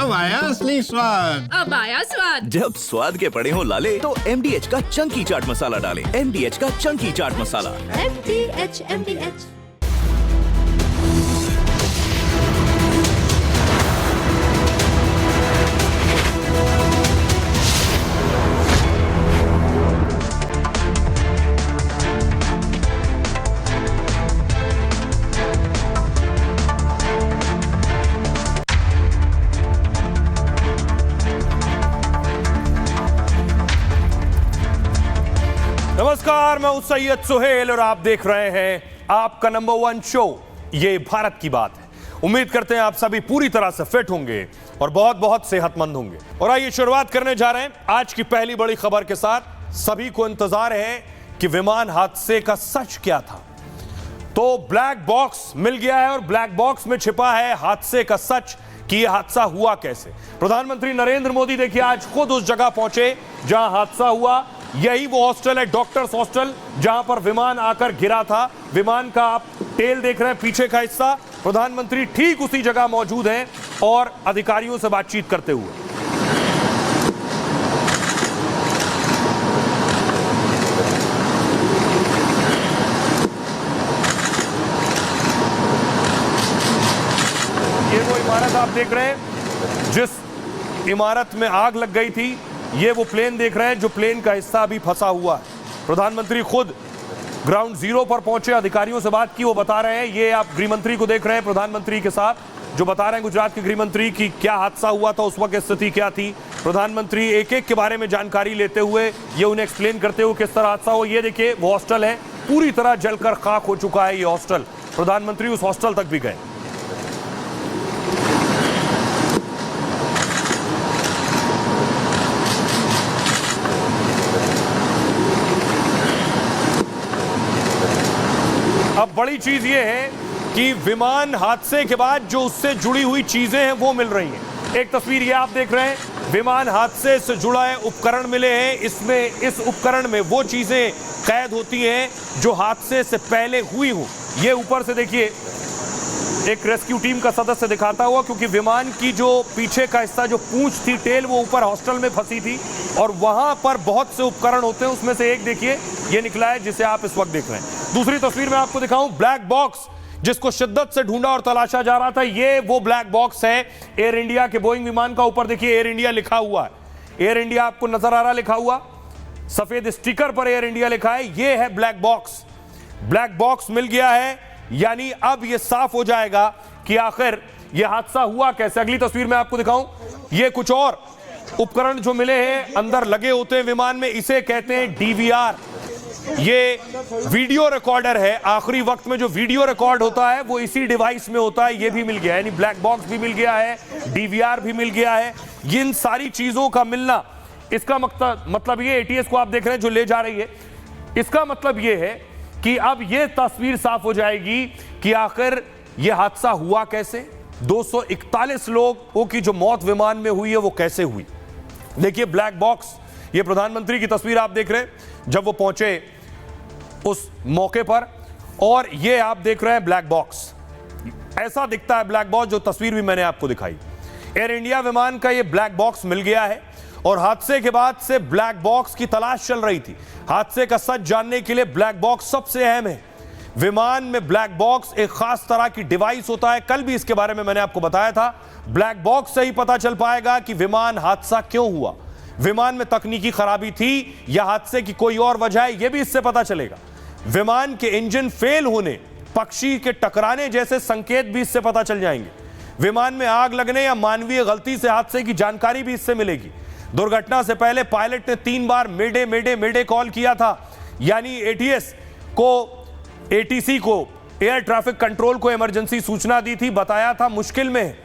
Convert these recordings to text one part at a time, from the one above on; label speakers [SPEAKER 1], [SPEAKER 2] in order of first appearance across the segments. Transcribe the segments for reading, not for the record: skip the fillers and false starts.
[SPEAKER 1] अब आया असली स्वाद।
[SPEAKER 2] अब आया स्वाद।
[SPEAKER 3] जब स्वाद के पड़े हो लाले तो MDH का चंकी चाट मसाला डालें। MDH का चंकी चाट मसाला।
[SPEAKER 4] MDH।
[SPEAKER 5] नमस्कार, मैं हूं सैयद सुहेल और आप देख रहे हैं आपका नंबर 1 शो ये भारत की बात है। उम्मीद करते हैं आप सभी पूरी तरह से फिट होंगे और बहुत बहुत सेहतमंद होंगे। और आइए शुरुआत करने जा रहे हैं आज की पहली बड़ी खबर के साथ। सभी को इंतजार है कि विमान हादसे का सच क्या था। तो ब्लैक बॉक्स मिल गया है और ब्लैक बॉक्स में छिपा है हादसे का सच कि यह हादसा हुआ कैसे। प्रधानमंत्री नरेंद्र मोदी देखिए आज खुद उस जगह पहुंचे जहां हादसा हुआ। यही वो हॉस्टल है, डॉक्टर्स हॉस्टल, जहां पर विमान आकर गिरा था। विमान का आप टेल देख रहे हैं, पीछे का हिस्सा। प्रधानमंत्री ठीक उसी जगह मौजूद हैं और अधिकारियों से बातचीत करते हुए। ये वो इमारत आप देख रहे हैं जिस इमारत में आग लग गई थी। ये वो प्लेन देख रहे हैं जो प्लेन का हिस्सा अभी फंसा हुआ है। प्रधानमंत्री खुद ग्राउंड जीरो पर पहुंचे, अधिकारियों से बात की। वो बता रहे हैं, ये आप गृह मंत्री को देख रहे हैं प्रधानमंत्री के साथ, जो बता रहे हैं गुजरात के गृह मंत्री की क्या हादसा हुआ था, उस वक्त स्थिति क्या थी। प्रधानमंत्री एक एक के बारे में जानकारी लेते हुए ये उन्हें एक्सप्लेन करते हुए किस तरह हादसा हो। ये देखिए वो हॉस्टल है, पूरी तरह जलकर खाक हो चुका है ये हॉस्टल। प्रधानमंत्री उस हॉस्टल तक भी गए। अब बड़ी चीज ये है कि विमान हादसे के बाद जो उससे जुड़ी हुई चीजें हैं वो मिल रही हैं। एक तस्वीर ये आप देख रहे हैं, विमान हादसे से जुड़ा है उपकरण मिले हैं। इसमें इस उपकरण में वो चीजें कैद होती हैं जो हादसे से पहले हुई हो। ये ऊपर से देखिए एक रेस्क्यू टीम का सदस्य दिखाता हुआ, क्योंकि विमान की जो पीछे का हिस्सा जो पूंछ थी, टेल, वो ऊपर हॉस्टल में फंसी थी और वहां पर बहुत से उपकरण होते हैं। उसमें से एक देखिए ये निकला है जिसे आप इस वक्त देख रहे हैं। दूसरी तस्वीर में आपको दिखाऊं ब्लैक बॉक्स जिसको शिद्दत से ढूंढा और तलाशा जा रहा था। ये वो ब्लैक बॉक्स है एयर इंडिया के बोइंग विमान का। ऊपर देखिए एयर इंडिया लिखा हुआ है। एयर इंडिया आपको नजर आ रहा लिखा हुआ, सफेद स्टिकर पर एयर इंडिया लिखा है। ये है ब्लैक बॉक्स। ब्लैक बॉक्स मिल गया है, यानी अब यह साफ हो जाएगा कि आखिर यह हादसा हुआ कैसे। अगली तस्वीर में आपको दिखाऊं, ये कुछ और उपकरण जो मिले हैं अंदर लगे होते हैं विमान में, इसे कहते हैं DVR। ये वीडियो रिकॉर्डर है। आखिरी वक्त में जो वीडियो रिकॉर्ड होता है वो इसी डिवाइस में होता है। ये भी मिल गया है, यानी ब्लैक बॉक्स भी मिल गया है, DVR भी मिल गया है। इन सारी चीजों का मिलना, इसका मतलब ये ATS को आप देख रहे हैं जो ले जा रही है, इसका मतलब ये है कि अब ये तस्वीर साफ हो जाएगी कि आखिर यह हादसा हुआ कैसे। 241 लोगों की जो मौत विमान में हुई है वो कैसे हुई। देखिए ब्लैक बॉक्स, ये प्रधानमंत्री की तस्वीर आप देख रहे हैं जब वो पहुंचे उस मौके पर, और ये आप देख रहे हैं ब्लैक बॉक्स। ऐसा दिखता है ब्लैक बॉक्स, जो तस्वीर भी मैंने आपको दिखाई। एयर इंडिया विमान का ये ब्लैक बॉक्स मिल गया है और हादसे के बाद से ब्लैक बॉक्स की तलाश चल रही थी। हादसे का सच जानने के लिए ब्लैक बॉक्स सबसे अहम है। विमान में ब्लैक बॉक्स एक खास तरह की डिवाइस होता है। कल भी इसके बारे में मैंने आपको बताया था। ब्लैक बॉक्स से ही पता चल पाएगा कि विमान हादसा क्यों हुआ, विमान में तकनीकी खराबी थी या हादसे की कोई और वजह है, यह भी इससे पता चलेगा। विमान के इंजन फेल होने, पक्षी के टकराने जैसे संकेत भी इससे पता चल जाएंगे। विमान में आग लगने या मानवीय गलती से हादसे की जानकारी भी इससे मिलेगी। दुर्घटना से पहले पायलट ने 3 बार मेडे मेडे मेडे कॉल किया था, यानी ATC को, एयर ट्रैफिक कंट्रोल को इमरजेंसी सूचना दी थी, बताया था मुश्किल में है।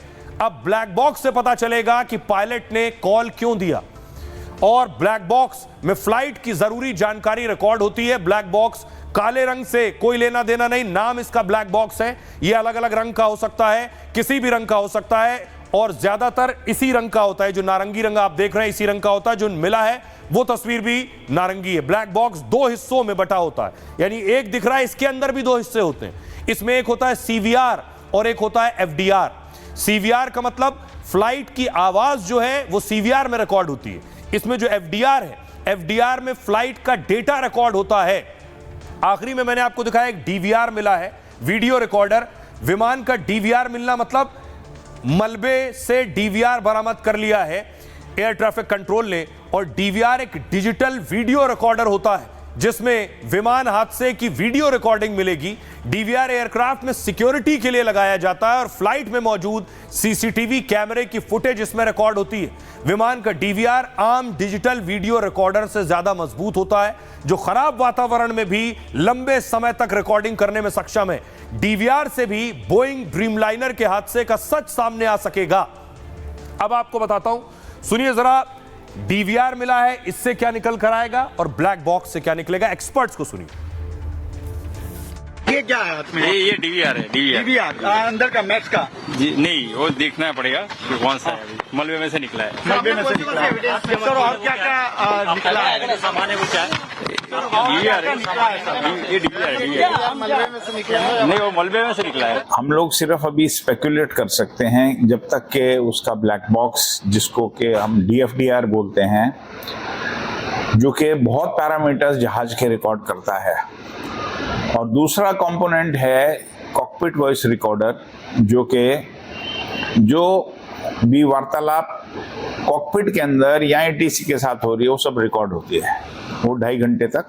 [SPEAKER 5] अब ब्लैक बॉक्स से पता चलेगा कि पायलट ने कॉल क्यों दिया। और ब्लैक बॉक्स में फ्लाइट की जरूरी जानकारी रिकॉर्ड होती है। ब्लैक बॉक्स काले रंग से कोई लेना देना नहीं, नाम इसका ब्लैक बॉक्स है। यह अलग अलग रंग का हो सकता है, किसी भी रंग का हो सकता है, और ज्यादातर इसी रंग का होता है। जो नारंगी रंग आप देख रहे हैं इसी रंग का होता है। जो मिला है वो तस्वीर भी नारंगी है। ब्लैक बॉक्स 2 हिस्सों में बटा होता है, यानी एक दिख रहा है, इसके अंदर भी 2 हिस्से होते हैं। इसमें एक होता है CVR और एक होता है FDR। सीवीआर का मतलब फ्लाइट की आवाज जो है वो सीवीआर में रिकॉर्ड होती है। इसमें जो एफडीआर है, एफडीआर में फ्लाइट का डेटा रिकॉर्ड होता है। आखिरी में मैंने आपको दिखाया एक डीवीआर मिला है, वीडियो रिकॉर्डर। विमान का डीवीआर मिलना मतलब मलबे से डीवीआर बरामद कर लिया है एयर ट्रैफिक कंट्रोल ने। और डीवीआर एक डिजिटल वीडियो रिकॉर्डर होता है जिसमें विमान हादसे की वीडियो रिकॉर्डिंग मिलेगी। डीवीआर एयरक्राफ्ट में सिक्योरिटी के लिए लगाया जाता है और फ्लाइट में मौजूद सीसीटीवी कैमरे की फुटेज इसमें रिकॉर्ड होती है। विमान का डीवीआर आम डिजिटल वीडियो रिकॉर्डर से ज्यादा मजबूत होता है, जो खराब वातावरण में भी लंबे समय तक रिकॉर्डिंग करने में सक्षम है। डीवीआर से भी बोइंग ड्रीमलाइनर के हादसे का सच सामने आ सकेगा। अब आपको बताता हूं, सुनिए जरा, डीवीआर मिला है, इससे क्या निकल कर आएगा और ब्लैक बॉक्स से क्या निकलेगा, एक्सपर्ट्स को सुनिए।
[SPEAKER 1] ये क्या है हाथ में?
[SPEAKER 2] ये डीवीआर है।
[SPEAKER 1] डीवीआर अंदर का मैक्स का
[SPEAKER 2] जी नहीं, वो देखना पड़ेगा कि कौन सा है। अभी मलबे में से निकला है।
[SPEAKER 1] मलबे में से निकला है। सर और क्या क्या निकला है?
[SPEAKER 2] सामान है कुछ है। डीवीआर है, ये डीवीआर है।
[SPEAKER 1] मलबे में से निकला है?
[SPEAKER 2] नहीं, वो मलबे में से निकला है।
[SPEAKER 6] हम लोग सिर्फ अभी स्पेकुलेट कर सकते हैं जब तक के उसका ब्लैक बॉक्स, जिसको कि हम डीएफडीआर बोलते हैं, जो कि बहुत पैरामीटर्स जहाज के रिकॉर्ड करता है। और दूसरा कंपोनेंट है कॉकपिट वॉइस रिकॉर्डर, जो भी वार्तालाप कॉकपिट के अंदर या एटीसी के साथ हो रही है वो सब रिकॉर्ड होती है। वो 2.5 घंटे तक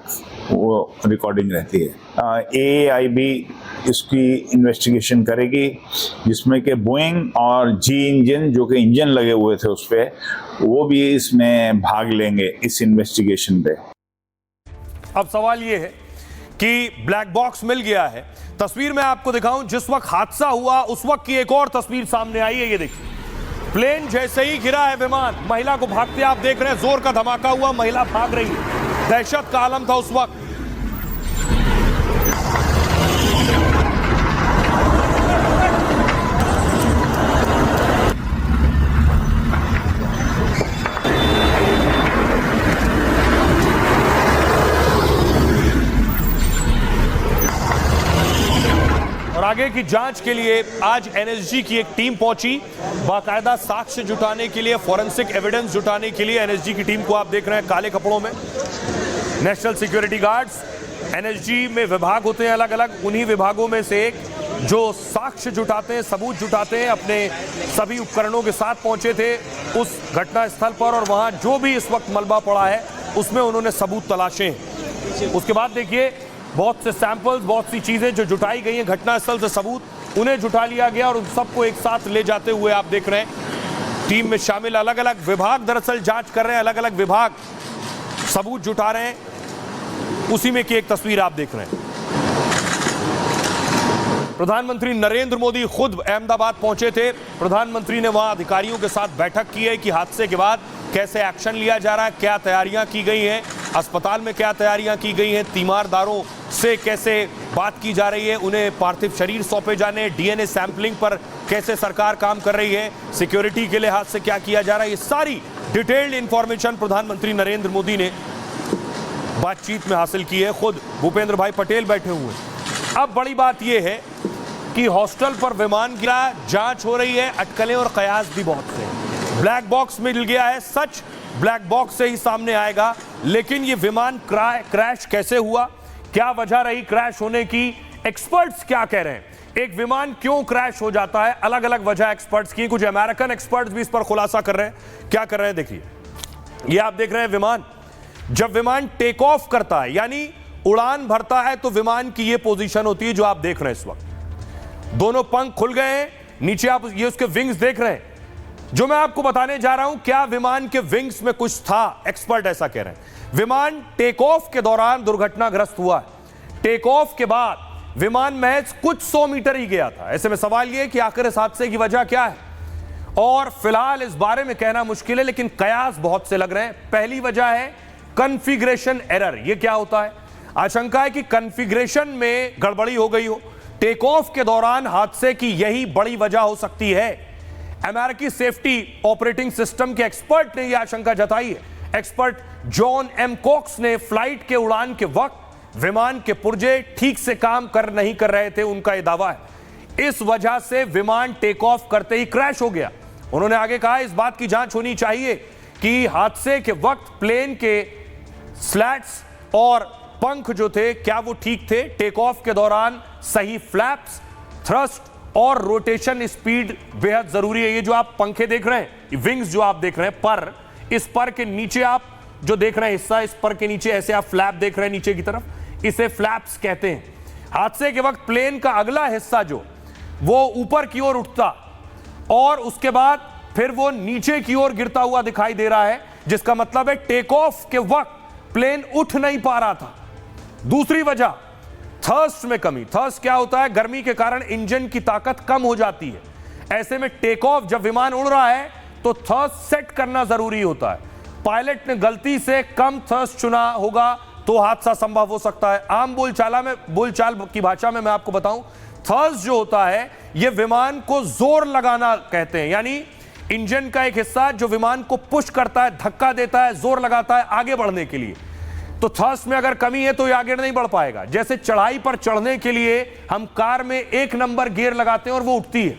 [SPEAKER 6] वो रिकॉर्डिंग रहती है। AAIB इसकी इन्वेस्टिगेशन करेगी, जिसमें कि बोइंग और जी इंजन, जो कि इंजन लगे हुए थे उस पर, वो भी इसमें भाग लेंगे इस इन्वेस्टिगेशन पे।
[SPEAKER 5] अब सवाल ये है कि ब्लैक बॉक्स मिल गया है। तस्वीर मैं आपको दिखाऊं, जिस वक्त हादसा हुआ उस वक्त की एक और तस्वीर सामने आई है। ये देखिए, प्लेन जैसे ही गिरा है विमान, महिला को भागते आप देख रहे हैं, जोर का धमाका हुआ, महिला भाग रही है। दहशत का आलम था उस वक्त। और आगे की जांच के लिए आज एनएसजी की एक टीम पहुंची, बाकायदा साक्ष्य जुटाने के लिए, फॉरेंसिक एविडेंस जुटाने के लिए। एनएसजी की टीम को आप देख रहे हैं काले कपड़ों में, नेशनल सिक्योरिटी गार्ड्स। एनएसजी में विभाग होते हैं अलग अलग, उन्हीं विभागों में से एक जो साक्ष्य जुटाते हैं, सबूत जुटाते हैं, अपने सभी उपकरणों के साथ पहुंचे थे उस घटना स्थल पर। और वहां जो भी इस वक्त मलबा पड़ा है उसमें उन्होंने सबूत तलाशे हैं। उसके बाद देखिए, बहुत से सैंपल्स, बहुत सी चीजें जो जुटाई गई हैं घटनास्थल से, सबूत, उन्हें जुटा लिया गया और उन सबको एक साथ ले जाते हुए आप देख रहे हैं टीम में शामिल अलग अलग विभाग दरअसल जांच कर रहे हैं, अलग अलग विभाग सबूत जुटा रहे हैं। उसी में की एक तस्वीर आप देख रहे हैं। प्रधानमंत्री नरेंद्र मोदी खुद अहमदाबाद पहुंचे थे। प्रधानमंत्री ने वहां अधिकारियों के साथ बैठक की है कि हादसे के बाद कैसे एक्शन लिया जा रहा है, क्या तैयारियां की गई हैं, अस्पताल में क्या तैयारियां की गई हैं, तीमारदारों से कैसे बात की जा रही है, उन्हें पार्थिव शरीर सौंपे जाने, डीएनए सैंपलिंग पर कैसे सरकार काम कर रही है, सिक्योरिटी के लिहाज से क्या किया जा रहा है। ये सारी डिटेल्ड इंफॉर्मेशन प्रधानमंत्री नरेंद्र मोदी ने बातचीत में हासिल की है। खुद भूपेंद्र भाई पटेल बैठे हुए। अब बड़ी बात यह है कि हॉस्टल पर विमान गिरा, जांच हो रही है, अटकलें और कयास भी बहुत से। ब्लैक बॉक्स मिल गया है, सच ब्लैक बॉक्स से ही सामने आएगा। लेकिन ये विमान क्रैश कैसे हुआ, क्या वजह रही क्रैश होने की, एक्सपर्ट्स क्या कह रहे हैं, एक विमान क्यों क्रैश हो जाता है, अलग अलग वजह एक्सपर्ट्स की। कुछ अमेरिकन एक्सपर्ट्स भी इस पर खुलासा कर रहे हैं। क्या कर रहे हैं देखिए, ये आप देख रहे हैं विमान, जब विमान टेक ऑफ करता है यानी उड़ान भरता है तो विमान की ये पोजीशन होती है जो आप देख रहे हैं इस वक्त। दोनों पंख खुल गए हैं, नीचे आप ये उसके विंग्स देख रहे हैं। जो मैं आपको बताने जा रहा हूं, क्या विमान के विंग्स में कुछ था, एक्सपर्ट ऐसा कह रहे हैं। विमान टेक ऑफ के दौरान दुर्घटनाग्रस्त हुआ है। टेक ऑफ के बाद विमान महज कुछ 100 मीटर ही गया था। ऐसे में सवाल यह कि आखिर इस हादसे की वजह क्या है, और फिलहाल इस बारे में कहना मुश्किल है, लेकिन कयास बहुत से लग रहे हैं। पहली वजह है कॉन्फ़िगरेशन एरर। यह क्या होता है, आशंका है कि कॉन्फ़िगरेशन में गड़बड़ी हो गई हो, टेक ऑफ के दौरान हादसे की यही बड़ी वजह हो सकती है। अमेरिकी सेफ्टी ऑपरेटिंग सिस्टम के एक्सपर्ट ने यह आशंका जताई है। एक्सपर्ट जॉन एम कॉक्स ने फ्लाइट के उड़ान के वक्त विमान के पुर्जे ठीक से काम नहीं कर रहे थे, उनका यह दावा है। इस वजह से विमान टेक ऑफ करते ही क्रैश हो गया। उन्होंने आगे कहा इस बात की जांच होनी चाहिए कि हादसे के वक्त प्लेन के स्लैट्स और पंख जो थे क्या वो ठीक थे, टेक ऑफ के दौरान सही फ्लैप्स, थ्रस्ट और रोटेशन स्पीड बेहद जरूरी है। ये जो आप पंखे देख रहे हैं, विंग्स जो आप देख रहे हैं, पर, इस पर के नीचे आप जो देख रहे हैं हिस्सा, इस पर के नीचे ऐसे आप फ्लैप देख रहे हैं नीचे की तरफ, इसे फ्लैप्स कहते हैं। हादसे के वक्त प्लेन का अगला हिस्सा जो वो ऊपर की ओर उठता और उसके बाद फिर वो नीचे की ओर गिरता हुआ दिखाई दे रहा है, जिसका मतलब है टेक ऑफ के वक्त प्लेन उठ नहीं पा रहा था। दूसरी वजह, थर्स्ट में कमी। थर्स्ट क्या होता है? गर्मी के कारण इंजन की ताकत कम हो जाती है। ऐसे में टेक ऑफ जब विमान उड़ रहा है तो थर्स्ट सेट करना जरूरी होता है। पायलट ने गलती से कम थर्स्ट चुना होगा तो हादसा संभव हो सकता है। आम बोलचाल की भाषा में मैं आपको बताऊं, थर्स्ट जो होता है यह विमान को जोर लगाना कहते हैं, यानी इंजन का एक हिस्सा जो विमान को पुश करता है, धक्का देता है, जोर लगाता है आगे बढ़ने के लिए। तो थर्स्ट में अगर कमी है तो ये आगे नहीं बढ़ पाएगा। जैसे चढ़ाई पर चढ़ने के लिए हम कार में 1 नंबर गियर लगाते हैं और वो उठती है।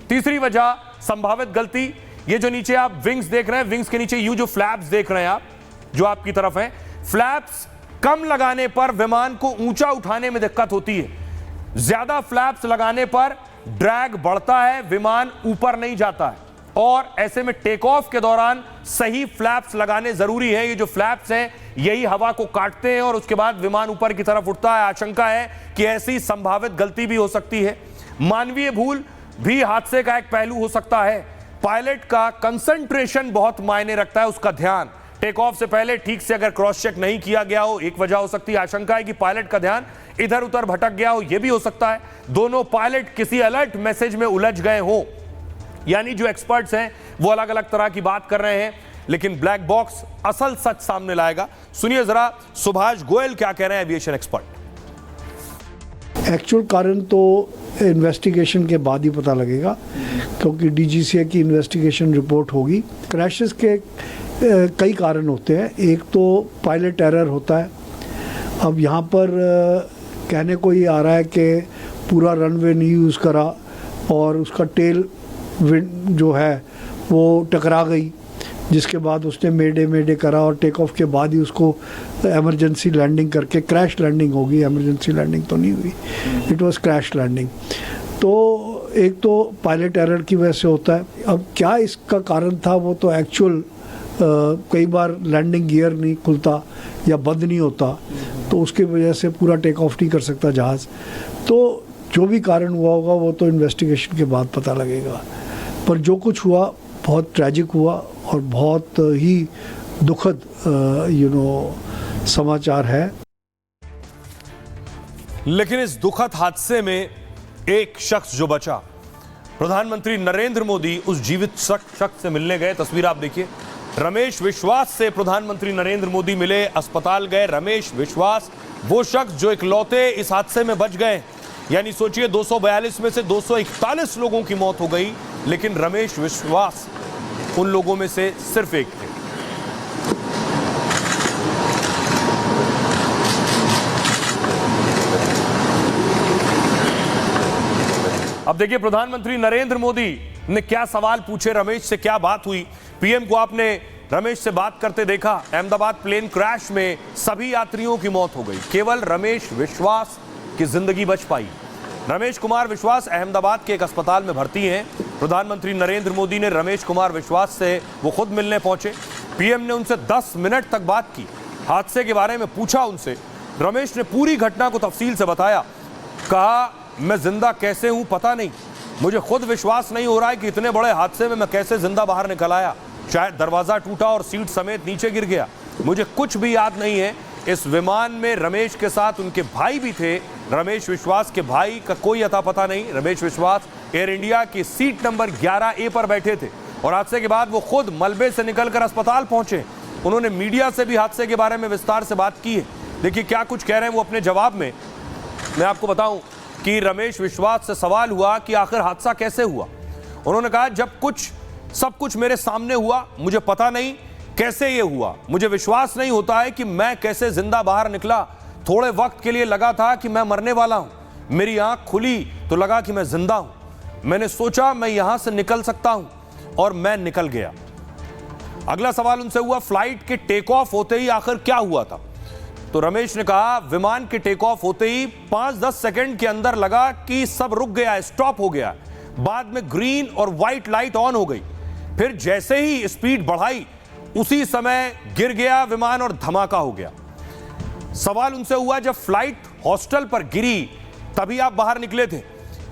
[SPEAKER 5] तीसरी वजह, संभावित गलती, ये जो नीचे आप विंग्स देख रहे हैं, विंग्स के नीचे यू जो फ्लैप्स देख रहे हैं आप, जो आपकी तरफ है, फ्लैप्स कम लगाने पर विमान को ऊंचा उठाने में दिक्कत होती है। ज्यादा फ्लैप्स लगाने पर ड्रैग बढ़ता है, विमान ऊपर नहीं जाता है। और ऐसे में टेक ऑफ के दौरान सही फ्लैप्स लगाने जरूरी है। ये जो फ्लैप्स हैं यही हवा को काटते हैं और उसके बाद विमान ऊपर की तरफ उठता है। आशंका है कि ऐसी संभावित गलती भी हो सकती है। मानवीय भूल भी हादसे का एक पहलू हो सकता है। पायलट का कंसंट्रेशन बहुत मायने रखता है, उसका ध्यान। टेक ऑफ से पहले ठीक से अगर क्रॉस चेक नहीं किया गया हो, एक वजह हो सकती है। आशंका है कि पायलट का ध्यान इधर उधर भटक गया हो, यह भी हो सकता है। दोनों पायलट किसी अलर्ट मैसेज में उलझ गए हो, यानी जो एक्सपर्ट्स हैं वो अलग अलग तरह की बात कर रहे हैं, लेकिन ब्लैक बॉक्स असल सच सामने लाएगा। सुनिए जरा सुभाष गोयल क्या कह रहे हैं, एविएशन एक्सपर्ट।
[SPEAKER 7] एक्चुअल कारण तो इन्वेस्टिगेशन के बाद ही पता लगेगा, क्योंकि डीजीसीए की इन्वेस्टिगेशन रिपोर्ट होगी। क्रैशेस के कई कारण होते हैं। एक तो पायलट एरर होता है। अब यहाँ पर कहने को ये आ रहा है कि पूरा रनवे नहीं यूज़ करा और उसका टेल विंड जो है वो टकरा गई, जिसके बाद उसने मेडे करा और टेक ऑफ के बाद ही उसको इमरजेंसी लैंडिंग करके, क्रैश लैंडिंग होगी, इमरजेंसी लैंडिंग तो नहीं हुई, इट वाज क्रैश लैंडिंग। तो एक तो पायलट एरर की वजह से होता है। अब क्या इसका कारण था वो तो एक्चुअल कई बार लैंडिंग गियर नहीं खुलता या बंद नहीं होता, तो उसकी वजह से पूरा टेक ऑफ नहीं कर सकता जहाज़। तो जो भी कारण हुआ होगा वो तो इन्वेस्टिगेशन के बाद पता लगेगा। पर जो कुछ हुआ बहुत ट्रैजिक हुआ और बहुत ही दुखद समाचार है।
[SPEAKER 5] लेकिन इस दुखद हादसे में एक शख्स जो बचा, प्रधानमंत्री नरेंद्र मोदी उस जीवित शख्स से मिलने गए। तस्वीर आप देखिए, रमेश विश्वास से प्रधानमंत्री नरेंद्र मोदी मिले, अस्पताल गए। रमेश विश्वास वो शख्स जो इकलौते इस हादसे में बच गए, यानी सोचिए 242 में से 241 लोगों की मौत हो गई, लेकिन रमेश विश्वास उन लोगों में से सिर्फ एक थे। अब देखिए प्रधानमंत्री नरेंद्र मोदी ने क्या सवाल पूछे, रमेश से क्या बात हुई। पीएम को आपने रमेश से बात करते देखा। अहमदाबाद प्लेन क्रैश में सभी यात्रियों की मौत हो गई, केवल रमेश विश्वास की जिंदगी बच पाई। रमेश कुमार विश्वास अहमदाबाद के एक अस्पताल में भर्ती हैं। प्रधानमंत्री नरेंद्र मोदी ने रमेश कुमार विश्वास से वो खुद मिलने पहुंचे। पीएम ने उनसे 10 मिनट तक बात की, हादसे के बारे में पूछा उनसे। रमेश ने पूरी घटना को तफसील से बताया। कहा, मैं जिंदा कैसे हूं पता नहीं, मुझे खुद विश्वास नहीं हो रहा है कि इतने बड़े हादसे में मैं कैसे जिंदा बाहर निकल आया। शायद दरवाजा टूटा और सीट समेत नीचे गिर गया, मुझे कुछ भी याद नहीं है। इस विमान में रमेश के साथ उनके भाई भी थे। रमेश विश्वास के भाई का कोई अता पता नहीं। रमेश विश्वास एयर इंडिया की सीट नंबर 11A पर बैठे थे और हादसे के बाद वो खुद मलबे से निकलकर अस्पताल पहुंचे। उन्होंने मीडिया से भी हादसे के बारे में विस्तार से बात की है। देखिए क्या कुछ कह रहे हैं वो अपने जवाब में। मैं आपको बताऊं कि रमेश विश्वास से सवाल हुआ कि आखिर हादसा कैसे हुआ। उन्होंने कहा, जब सब कुछ मेरे सामने हुआ, मुझे पता नहीं कैसे ये हुआ, मुझे विश्वास नहीं होता है कि मैं कैसे जिंदा बाहर निकला। थोड़े वक्त के लिए लगा था कि मैं मरने वाला हूं, मेरी आंख खुली तो लगा कि मैं जिंदा हूं। मैंने सोचा मैं यहां से निकल सकता हूं और मैं निकल गया। अगला सवाल उनसे हुआ, फ्लाइट के टेक ऑफ होते ही आखिर क्या हुआ था? तो रमेश ने कहा, विमान के टेक ऑफ होते ही 5-10 सेकंड के अंदर लगा कि सब रुक गया, स्टॉप हो गया। बाद में ग्रीन और व्हाइट लाइट ऑन हो गई। फिर जैसे ही स्पीड बढ़ाई उसी समय गिर गया विमान और धमाका हो गया। सवाल उनसे हुआ, जब फ्लाइट हॉस्टल पर गिरी तभी आप बाहर निकले थे?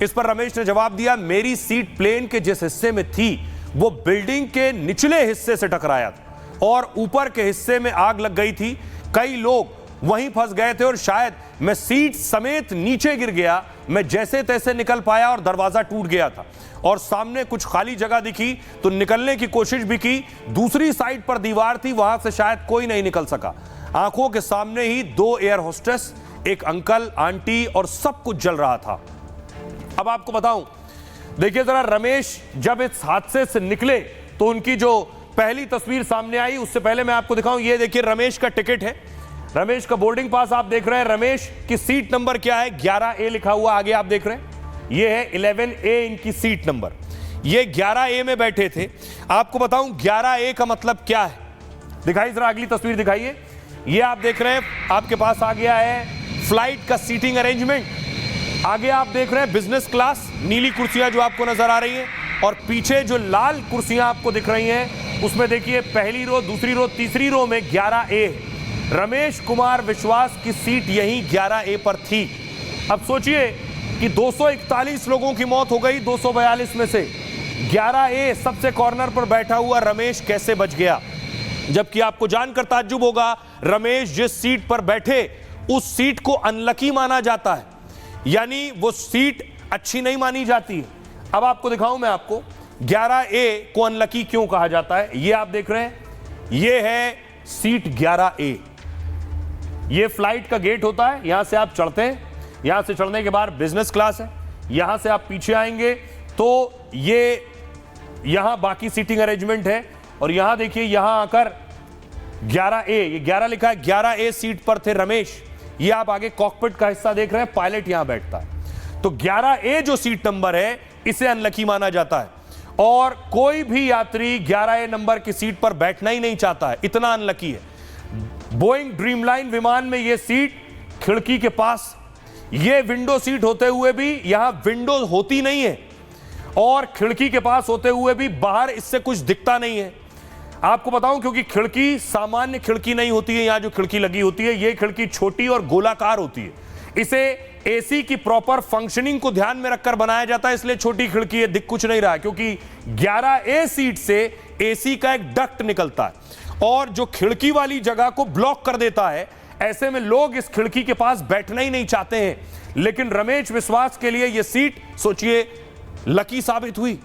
[SPEAKER 5] इस पर रमेश ने जवाब दिया, मेरी सीट प्लेन के जिस हिस्से में थी वो बिल्डिंग के निचले हिस्से से टकराया था और ऊपर के हिस्से में आग लग गई थी। कई लोग वहीं फंस गए थे और शायद मैं सीट समेत नीचे गिर गया। मैं जैसे तैसे निकल पाया और दरवाजा टूट गया था और सामने कुछ खाली जगह दिखी तो निकलने की कोशिश भी की। दूसरी साइड पर दीवार थी, वहां से शायद कोई नहीं निकल सका। आंखों के सामने ही 2 एयर होस्टेस, एक अंकल, आंटी और सब कुछ जल रहा था। अब आपको बताऊं, देखिए जरा, रमेश जब इस हादसे से निकले तो उनकी जो पहली तस्वीर सामने आई, उससे पहले मैं आपको दिखाऊं, ये देखिए रमेश का टिकट है, रमेश का बोर्डिंग पास आप देख रहे हैं। रमेश की सीट नंबर क्या है? 11A लिखा हुआ आगे आप देख रहे हैं, ये है 11A इनकी सीट नंबर। ये 11A में बैठे थे। आपको बताऊं 11A का मतलब क्या है, दिखाइए जरा, अगली तस्वीर दिखाइए। ये आप देख रहे हैं, आपके पास आ गया है फ्लाइट का सीटिंग अरेंजमेंट। आगे आप देख रहे हैं बिजनेस क्लास, नीली कुर्सियां जो आपको नजर आ रही हैं, और पीछे जो लाल कुर्सियां आपको दिख रही हैं उसमें देखिए पहली रो, दूसरी रो, तीसरी रो में 11A है। रमेश कुमार विश्वास की सीट यहीं 11A पर थी। अब सोचिए कि 241 लोगों की मौत हो गई 242 में से। 11A सबसे कॉर्नर पर बैठा हुआ रमेश कैसे बच गया? जबकि आपको जानकर ताज्जुब होगा, रमेश जिस सीट पर बैठे उस सीट को अनलकी माना जाता है, यानी वो सीट अच्छी नहीं मानी जाती। अब आपको दिखाऊं मैं आपको 11A को अनलकी क्यों कहा जाता है। ये आप देख रहे हैं, ये है सीट 11A। ये फ्लाइट का गेट होता है, यहां से आप चढ़ते हैं, यहां से चढ़ने के बाद बिजनेस क्लास है, यहां से आप पीछे आएंगे तो ये यहां बाकी सीटिंग अरेंजमेंट है, और यहां देखिए यहां आकर 11A, ये 11 लिखा है, 11A सीट पर थे रमेश। ये आप आगे कॉकपिट का हिस्सा देख रहे हैं, पायलट यहां बैठता है। तो 11A जो सीट नंबर है इसे अनलकी माना जाता है, और कोई भी यात्री 11A नंबर की सीट पर बैठना ही नहीं चाहता है, इतना अनलकी है। बोइंग ड्रीमलाइन विमान में यह सीट खिड़की के पास, यह विंडो सीट होते हुए भी यहां विंडो होती नहीं है, और खिड़की के पास होते हुए भी बाहर इससे कुछ दिखता नहीं है। आपको बताऊं, क्योंकि खिड़की सामान्य खिड़की नहीं होती है, यहां जो खिड़की लगी होती है यह खिड़की छोटी और गोलाकार होती है। इसे एसी की प्रॉपर फंक्शनिंग को ध्यान में रखकर बनाया जाता है, इसलिए छोटी खिड़की है, दिख कुछ नहीं रहा है, क्योंकि 11A सीट से एसी का एक डक्ट निकलता है और जो खिड़की वाली जगह को ब्लॉक कर देता है। ऐसे में लोग इस खिड़की के पास बैठना ही नहीं चाहते हैं, लेकिन रमेश विश्वास के लिए यह सीट, सोचिए, लकी साबित हुई।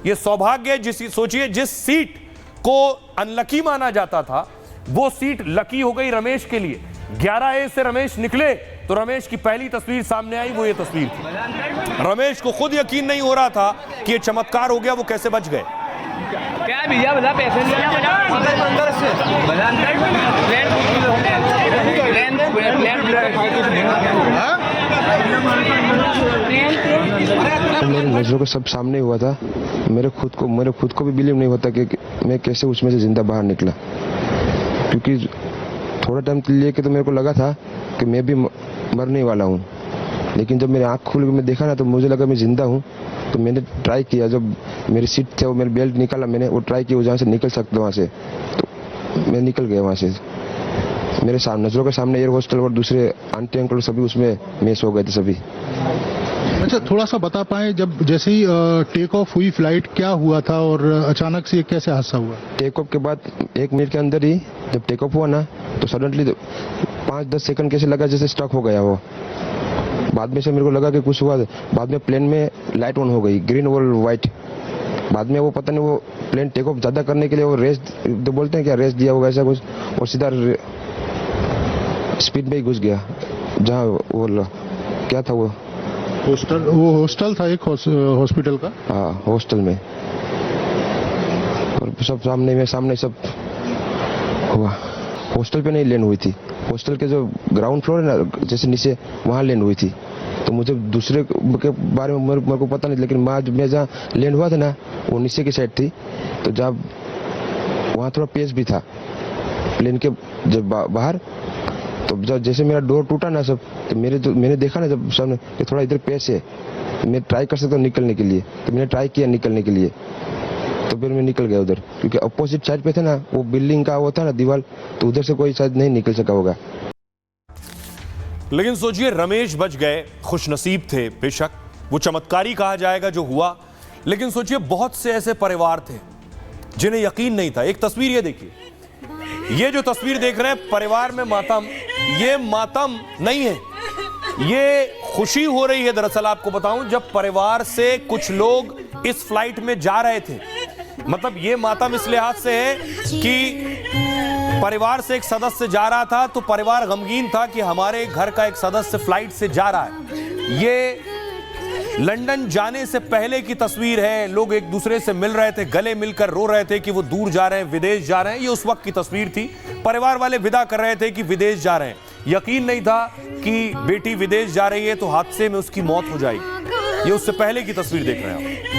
[SPEAKER 5] यह सौभाग्य, सोचिए जिस सीट को अनलकी माना जाता था वो सीट लकी हो गई रमेश के लिए। 11A से रमेश निकले तो रमेश की पहली तस्वीर सामने आई, वो ये तस्वीर थी। रमेश को खुद यकीन नहीं हो रहा था कि ये चमत्कार हो गया, वो कैसे बच गए।
[SPEAKER 1] क्या भैया बता, पैसे अंदर से
[SPEAKER 8] मेरे नजरों के सब सामने हुआ था। मेरे खुद को भी बिलीव नहीं होता कि मैं कैसे उसमें से जिंदा बाहर निकला, क्योंकि थोड़ा टाइम लिए के तो मेरे को लगा था कि मैं भी मरने वाला हूँ, लेकिन जब मेरी आँख खुल के मैं देखा ना तो मुझे लगा मैं जिंदा हूँ। तो मैंने ट्राई किया, जब मेरी सीट थे वो मेरी बेल्ट निकाला, मैंने वो ट्राई किया जहाँ से निकल सकता वहाँ से, तो मैं निकल गया वहाँ से। मेरे सामने नजरों के सामने एयर होस्टल और दूसरे आंटी अंकल सभी उसमें मेस हो गए थे सभी।
[SPEAKER 9] अच्छा, थोड़ा सा बता पाए, जब जैसे ही टेक ऑफ हुई फ्लाइट, क्या हुआ था और अचानक से कैसे हादसा हुआ?
[SPEAKER 8] टेक ऑफ के बाद 1 मिनट के अंदर ही जब टेक ऑफ हुआ ना तो सडनली 5-10 सेकंड कैसे लगा जैसे स्टक हो गया वो। बाद में से मेरे को लगा कि कुछ हुआ, बाद में प्लेन में लाइट ऑन हो गई, ग्रीन और व्हाइट। बाद में वो पता नहीं वो प्लेन टेक ऑफ ज्यादा करने के लिए वो रेस तो बोलते हैं क्या, रेस दिया होगा ऐसा कुछ, और सीधा स्पीड में ही घुस गया जहाँ वो क्या था वो
[SPEAKER 9] हॉस्टल था, एक हॉस्पिटल का।
[SPEAKER 8] हाँ, हॉस्टल में, और सब सामने सब हुआ। हॉस्टल पे नहीं लैंड हुई थी, हॉस्टल के जो ग्राउंड फ्लोर है ना, जैसे नीचे वहाँ लैंड हुई थी, तो मुझे दूसरे के बारे में मेरे को पता नहीं, लेकिन मैं जहाँ लैंड हुआ था ना वो नीचे की साइड थी, तो जब वहाँ थोड़ा पेस भी था प्लेन के जब बाहर, तो जब जैसे मेरा डोर टूटा ना सब, तो मैंने देखा ना जब सामने कि थोड़ा इधर पेस है, मैं ट्राई कर सकता हूँ निकलने के लिए, तो मैंने ट्राई किया निकलने के लिए, तो फिर मैं निकल गया उधर, क्योंकि अपोजिट साइड पे था ना वो बिल्डिंग का वो था ना दीवार, तो उधर से कोई शायद नहीं निकल सका होगा।
[SPEAKER 5] लेकिन सोचिए, रमेश बच गए, खुशनसीब थे बेशक, वो चमत्कारी कहा जाएगा जो हुआ, लेकिन सोचिए बहुत से ऐसे परिवार थे जिन्हें यकीन नहीं था। एक तस्वीर ये देखिए, ये जो तस्वीर देख रहे हैं परिवार में मातम, ये मातम नहीं है, ये खुशी हो रही है। दरअसल आपको बताऊं, जब परिवार से कुछ लोग इस फ्लाइट में जा रहे थे, मतलब ये मातम इस लिहाज से है कि परिवार से एक सदस्य जा रहा था तो परिवार गमगीन था कि हमारे घर का एक सदस्य फ्लाइट से जा रहा है। ये लंदन जाने से पहले की तस्वीर है, लोग एक दूसरे से मिल रहे थे, गले मिलकर रो रहे थे कि वो दूर जा रहे हैं, विदेश जा रहे हैं। ये उस वक्त की तस्वीर थी, परिवार वाले विदा कर रहे थे कि विदेश जा रहे हैं। यकीन नहीं था कि बेटी विदेश जा रही है तो हादसे में उसकी मौत हो जाएगी। ये उससे पहले की तस्वीर देख रहे हैं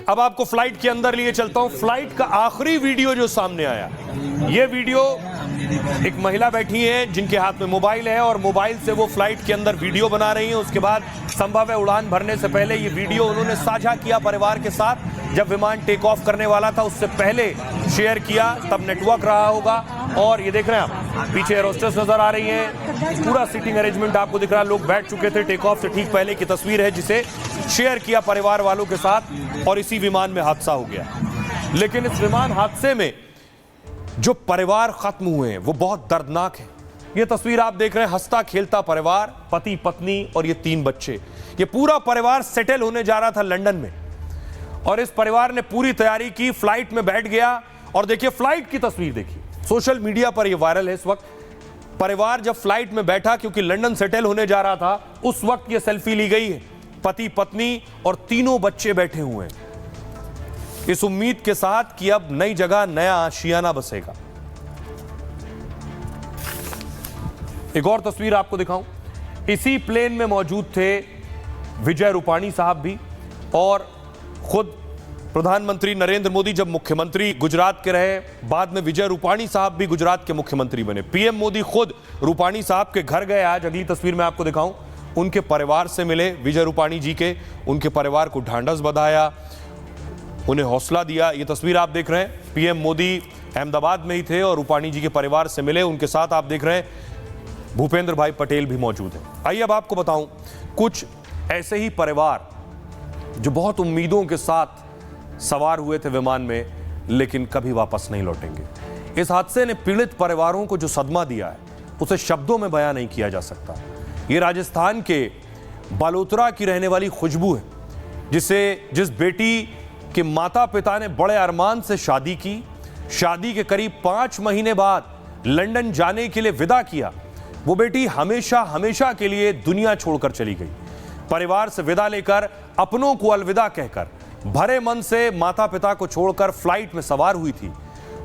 [SPEAKER 5] अब आपको फ्लाइट के अंदर लिए चलता हूं। फ्लाइट का आखिरी वीडियो जो सामने आया, ये वीडियो एक महिला बैठी है जिनके हाथ में मोबाइल है और मोबाइल से वो फ्लाइट के अंदर वीडियो बना रही हैं। उसके बाद संभव है उड़ान भरने से पहले ये वीडियो उन्होंने साझा किया परिवार के साथ, जब विमान टेक ऑफ करने वाला था उससे पहले शेयर किया, तब नेटवर्क रहा होगा। और ये देख रहे हैं आप, पीछे एयर होस्टेस नजर आ रही है, पूरा सीटिंग अरेंजमेंट आपको दिख रहा है, लोग बैठ चुके थे। टेक ऑफ से ठीक पहले की तस्वीर है जिसे शेयर किया परिवार वालों के साथ, और इसी विमान में हादसा हो गया। लेकिन इस विमान हादसे में जो परिवार खत्म हुए हैं वो बहुत दर्दनाक है। ये तस्वीर आप देख रहे हैं, हंसता खेलता परिवार, पति पत्नी और ये 3 बच्चे। ये पूरा परिवार सेटल होने जा रहा था लंदन में, और इस परिवार ने पूरी तैयारी की, फ्लाइट में बैठ गया। और देखिए फ्लाइट की तस्वीर देखिए, सोशल मीडिया पर यह वायरल है इस वक्त। परिवार जब फ्लाइट में बैठा, क्योंकि लंदन सेटल होने जा रहा था, उस वक्त यह सेल्फी ली गई है। पति पत्नी और 3 बच्चे बैठे हुए हैं, इस उम्मीद के साथ कि अब नई जगह नया आशियाना बसेगा। एक और तस्वीर आपको दिखाऊं, इसी प्लेन में मौजूद थे विजय रूपाणी साहब भी, और खुद प्रधानमंत्री नरेंद्र मोदी जब मुख्यमंत्री गुजरात के रहे, बाद में विजय रूपाणी साहब भी गुजरात के मुख्यमंत्री बने। पीएम मोदी खुद रूपाणी साहब के घर गए। आज अगली तस्वीर में आपको दिखाऊं, उनके परिवार से मिले विजय रूपाणी जी के, उनके परिवार को ढांढस बंधाया, उन्हें हौसला दिया। ये तस्वीर आप देख रहे हैं, पीएम मोदी अहमदाबाद में ही थे और रूपाणी जी के परिवार से मिले। उनके साथ आप देख रहे हैं भूपेंद्र भाई पटेल भी मौजूद हैं। आइए अब आपको बताऊं कुछ ऐसे ही परिवार जो बहुत उम्मीदों के साथ सवार हुए थे विमान में, लेकिन कभी वापस नहीं लौटेंगे। इस हादसे ने पीड़ित परिवारों को जो सदमा दिया है उसे शब्दों में बयां नहीं किया जा सकता। ये राजस्थान के बालोतरा की रहने वाली खुशबू है, जिस बेटी के माता पिता ने बड़े अरमान से शादी की, शादी के करीब 5 महीने बाद लंदन जाने के लिए विदा किया। वो बेटी हमेशा हमेशा के लिए दुनिया छोड़कर चली गई। परिवार से विदा लेकर, अपनों को अलविदा कहकर, भरे मन से माता पिता को छोड़कर फ्लाइट में सवार हुई थी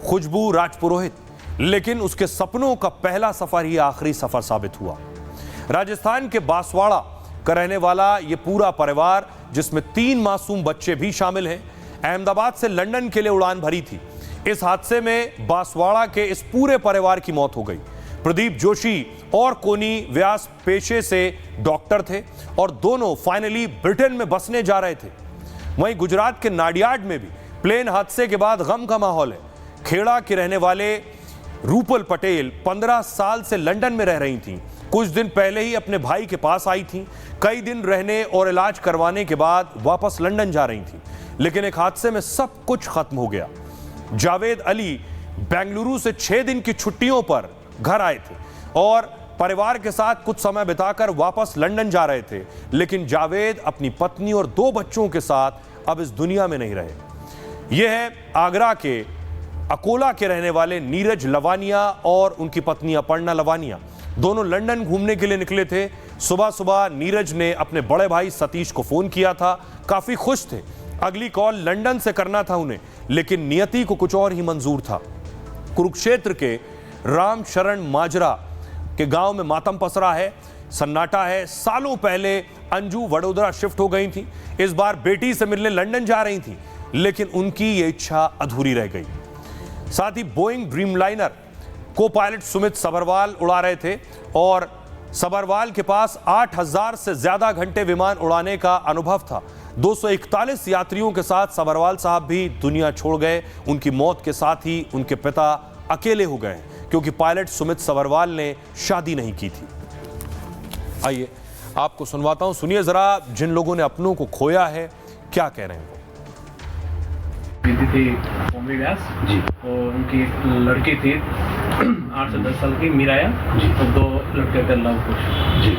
[SPEAKER 5] खुशबू राजपुरोहित। लेकिन उसके सपनों का पहला सफर ही आखिरी सफर साबित हुआ। राजस्थान के बांसवाड़ा का रहने वाला ये पूरा परिवार, जिसमें 3 मासूम बच्चे भी शामिल हैं, अहमदाबाद से लंदन के लिए उड़ान भरी थी। इस हादसे में बांसवाड़ा के इस पूरे परिवार की मौत हो गई। प्रदीप जोशी और कोनी व्यास पेशे से डॉक्टर थे और दोनों फाइनली ब्रिटेन में बसने जा रहे थे। वहीं गुजरात के नाडियाड में भी प्लेन हादसे के बाद गम का माहौल है। खेड़ा के रहने वाले रूपल पटेल 15 साल से लंदन में रह रही थीं। कुछ दिन पहले ही अपने भाई के पास आई थीं। कई दिन रहने और इलाज करवाने के बाद वापस लंदन जा रही थीं, लेकिन एक हादसे में सब कुछ खत्म हो गया। जावेद अली बेंगलुरु से 6 दिन की छुट्टियों पर घर आए थे और परिवार के साथ कुछ समय बिताकर वापस लंदन जा रहे थे, लेकिन जावेद अपनी पत्नी और 2 बच्चों के साथ अब इस दुनिया में नहीं रहे। यह है आगरा के अकोला के रहने वाले नीरज लवानिया और उनकी पत्नी अपर्णा लवानिया। दोनों लंदन घूमने के लिए निकले थे। सुबह सुबह नीरज ने अपने बड़े भाई सतीश को फोन किया था, काफी खुश थे। अगली कॉल लंदन से करना था उन्हें, लेकिन नियति को कुछ और ही मंजूर था। कुरुक्षेत्र के राम शरण माजरा के गांव में मातम पसरा है, सन्नाटा है। सालों पहले अंजू वडोदरा शिफ्ट हो गई थी। इस बार बेटी से मिलने लंदन जा रही थी, लेकिन उनकी ये इच्छा अधूरी रह गई। साथ ही बोइंग ड्रीमलाइनर को पायलट सुमित सबरवाल उड़ा रहे थे और सबरवाल के पास 8000 से ज्यादा घंटे विमान उड़ाने का अनुभव था। 241 यात्रियों के साथ सबरवाल साहब भी दुनिया छोड़ गए। उनकी मौत के साथ ही उनके पिता अकेले हो गए, क्योंकि पायलट सुमित सबरवाल ने शादी नहीं की थी। आइए आपको सुनवाता हूं, सुनिए जरा जिन लोगों ने अपनों को खोया है क्या कह रहे हैं।
[SPEAKER 10] थी ओमी व्यास जी, और उनकी एक लड़की थी 8 से 10 साल की मीराया जी, और 2 लड़के थे लव कुश जी।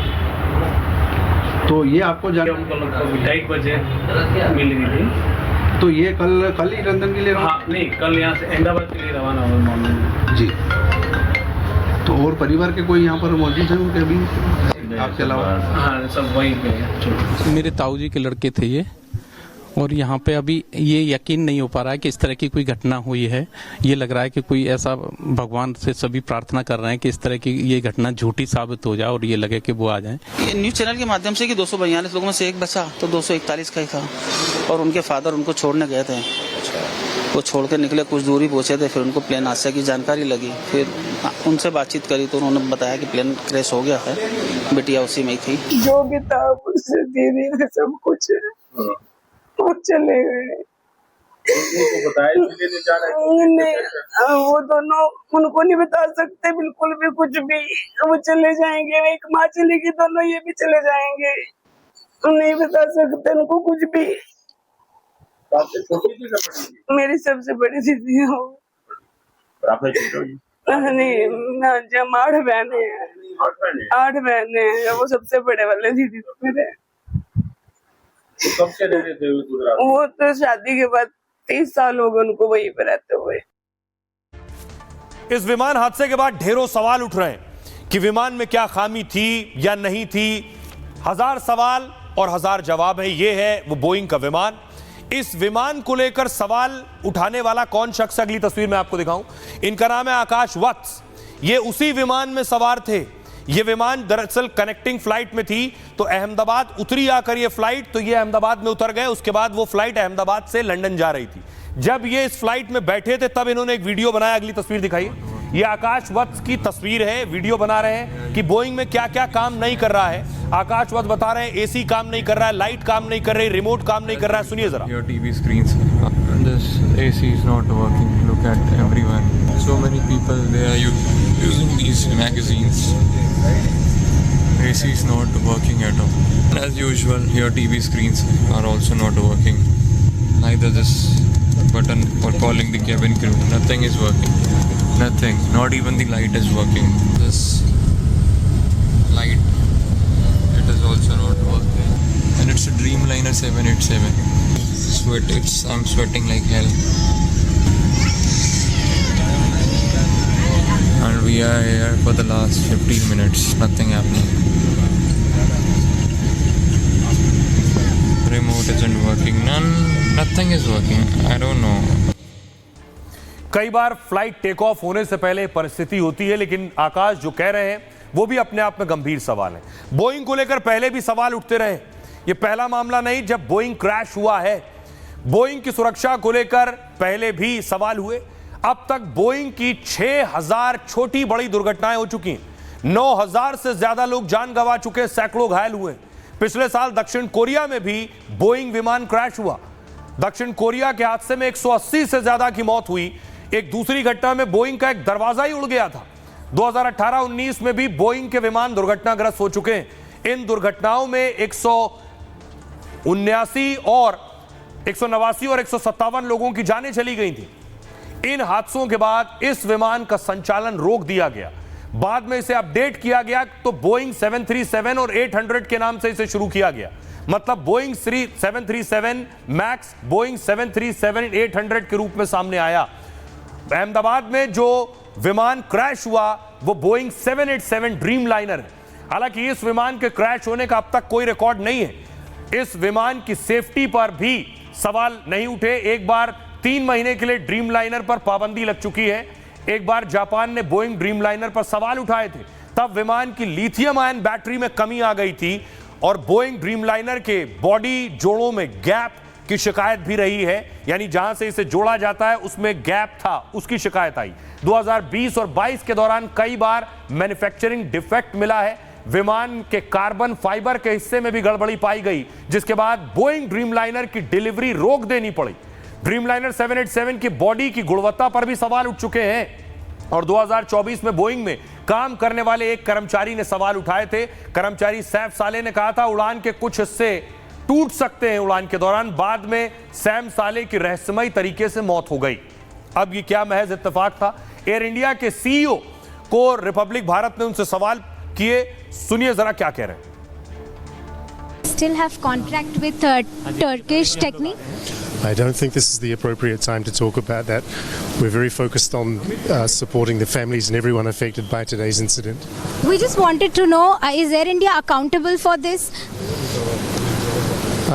[SPEAKER 11] तो ये आपको जाने
[SPEAKER 10] उनको लगभग 2:30 बजे मिल गई थी।
[SPEAKER 11] तो ये कल ही लंदन के लिए
[SPEAKER 10] हाँ नहीं, कल यहाँ से अहमदाबाद के लिए रवाना हुआ मॉर्निंग जी।
[SPEAKER 11] तो और परिवार के कोई यहाँ पर मौजूद हैं उनके अभी आपके अलावा?
[SPEAKER 10] हाँ सब वहीं पे।
[SPEAKER 12] मेरे ताऊ जी के लड़के थे ये, और यहाँ पे अभी ये यकीन नहीं हो पा रहा है कि इस तरह की कोई घटना हुई है। ये लग रहा है कि कोई ऐसा, भगवान से सभी प्रार्थना कर रहे हैं कि इस तरह की ये घटना झूठी साबित हो जाए और ये लगे कि वो आ जाए।
[SPEAKER 13] ये न्यूज़ चैनल के माध्यम से कि 242 लोगों में से एक बचा, तो 241 का ही था, और उनके फादर उनको छोड़ने गए थे। वो छोड़ के निकले, कुछ दूरी पहुंचे थे, फिर उनको प्लेन हादसे की जानकारी लगी। फिर उनसे बातचीत करी तो उन्होंने बताया कि प्लेन क्रैश हो गया है, बिटिया उसी में ही थी।
[SPEAKER 14] जो भी था उससे दीदी सब कुछ वो चले गए। वो दोनों उनको नहीं बता सकते बिल्कुल भी कुछ भी। वो चले जाएंगे, एक माँ चलेगी, दोनों ये भी चले जाएंगे। नहीं बता सकते उनको कुछ भी। मेरी सबसे बड़ी दीदी है वो। नहीं जब 8 बहने हैं, 8 बहने हैं, वो सबसे बड़े वाले दीदी तो मेरे।
[SPEAKER 10] कब से रहते थे
[SPEAKER 14] वो तो शादी के बाद 30 साल हो गए उनको वहीं पे रहते हुए।
[SPEAKER 5] इस विमान हादसे के बाद ढेरों सवाल उठ रहे हैं कि विमान में क्या खामी थी या नहीं थी। 1000 सवाल और 1000 जवाब है। ये है वो बोइंग का विमान। इस विमान को लेकर सवाल उठाने वाला कौन शख्स, अगली तस्वीर में आपको दिखाऊं। इनका नाम है आकाश वत्स। ये उसी विमान में सवार थे। ये विमान दरअसल कनेक्टिंग फ्लाइट में थी, तो अहमदाबाद उतरी आकर ये फ्लाइट, तो ये अहमदाबाद में उतर गए। उसके बाद वो फ्लाइट अहमदाबाद से लंदन जा रही थी। जब ये इस फ्लाइट में बैठे थे तब इन्होंने एक वीडियो बनाया। अगली तस्वीर दिखाइए। ये आकाश वत्स की तस्वीर है। वीडियो बना रहे हैं कि बोइंग में क्या क्या काम नहीं कर रहा है। आकाश वत्स बता रहे हैं एसी काम नहीं कर रहा है, लाइट काम नहीं कर रही, रिमोट काम नहीं कर रहा है। सुनिए जरा।
[SPEAKER 15] Your TV screens, this AC is not working. Look at everyone. So many people they are using these magazines. AC is not working at all. As usual, your TV screens are also not working. Neither this button for calling the cabin crew. Nothing is working. Nothing. Not even the light is working. This light, it is also not working. And it's a Dreamliner 787. I'm sweating like hell. And we are here for the last 15 minutes. Nothing happening. Remote isn't working. Nothing is working. I don't know.
[SPEAKER 5] कई बार flight take off होने से पहले परिस्थिति होती है, लेकिन आकाश जो कह रहे हैं वो भी अपने आप में गंभीर सवाल है। बोइंग को लेकर पहले भी सवाल उठते रहे। ये पहला मामला नहीं जब बोइंग क्रैश हुआ है। बोइंग की सुरक्षा को लेकर पहले भी सवाल हुए। अब तक बोइंग की 6000 छोटी बड़ी दुर्घटनाएं हो चुकी हैं। 9000 से ज्यादा लोग जान गंवा चुके, सैकड़ों घायल हुए। पिछले साल दक्षिण कोरिया में भी बोइंग विमान क्रैश हुआ। दक्षिण कोरिया के हादसे में 180 से ज्यादा की मौत हुई। एक दूसरी घटना में बोइंग का एक दरवाजा ही उड़ गया था। 2018-19 में भी बोइंग के विमान दुर्घटनाग्रस्त हो चुके हैं। इन दुर्घटनाओं में 189 और 157 लोगों की जानें चली गई थी। इन हादसों के बाद इस विमान का संचालन रोक दिया गया। बाद में इसे अपडेट किया गया तो बोइंग 737 और 800 के नाम से इसे शुरू किया गया। मतलब बोइंग 737 मैक्स बोइंग 737-800 के रूप में सामने आया। अहमदाबाद में जो विमान क्रैश हुआ वो बोइंग 787 ड्रीम लाइनर है। हालांकि इस विमान के क्रैश होने का अब तक कोई रिकॉर्ड नहीं है। इस विमान की सेफ्टी पर भी सवाल नहीं उठे। एक बार 3 महीने के लिए ड्रीम लाइनर पर पाबंदी लग चुकी है। एक बार जापान ने बोइंग ड्रीम लाइनर पर सवाल उठाए थे, तब विमान की लिथियम आयन बैटरी में कमी आ गई थी और बोइंग ड्रीम लाइनर के बॉडी जोड़ों में गैप की शिकायत भी रही है, यानी जहां से इसे जोड़ा जाता है उसमें गैप था, उसकी शिकायत आई। 2020 और 22 के दौरान कई बार मैन्युफैक्चरिंग डिफेक्ट मिला है। विमान के कार्बन फाइबर के हिस्से में भी गड़बड़ी पाई गई, जिसके बाद बोइंग ड्रीम लाइनर की डिलीवरी रोक देनी पड़ी। ड्रीम लाइनर 787 की बॉडी की गुणवत्ता पर भी सवाल उठ चुके हैं और 2024 में बोइंग में काम करने वाले एक कर्मचारी ने सवाल उठाए थे। कर्मचारी सैफ साले ने कहा था उड़ान के कुछ हिस्से टूट सकते हैं उड़ान के दौरान। बाद में सैम साले की रहस्यमयी तरीके से मौत हो गई। अब ये क्या महज इत्तेफाक था? एयर इंडिया के सीईओ को रिपब्लिक भारत ने उनसे सवाल किए, सुनिए जरा क्या कह रहे हैं।
[SPEAKER 4] Still have contract with Turkish Technic?
[SPEAKER 16] I don't think this is the appropriate time to talk about that. We're very focused on supporting the families and everyone affected by today's incident.
[SPEAKER 4] We just wanted to know, is Air India accountable for this?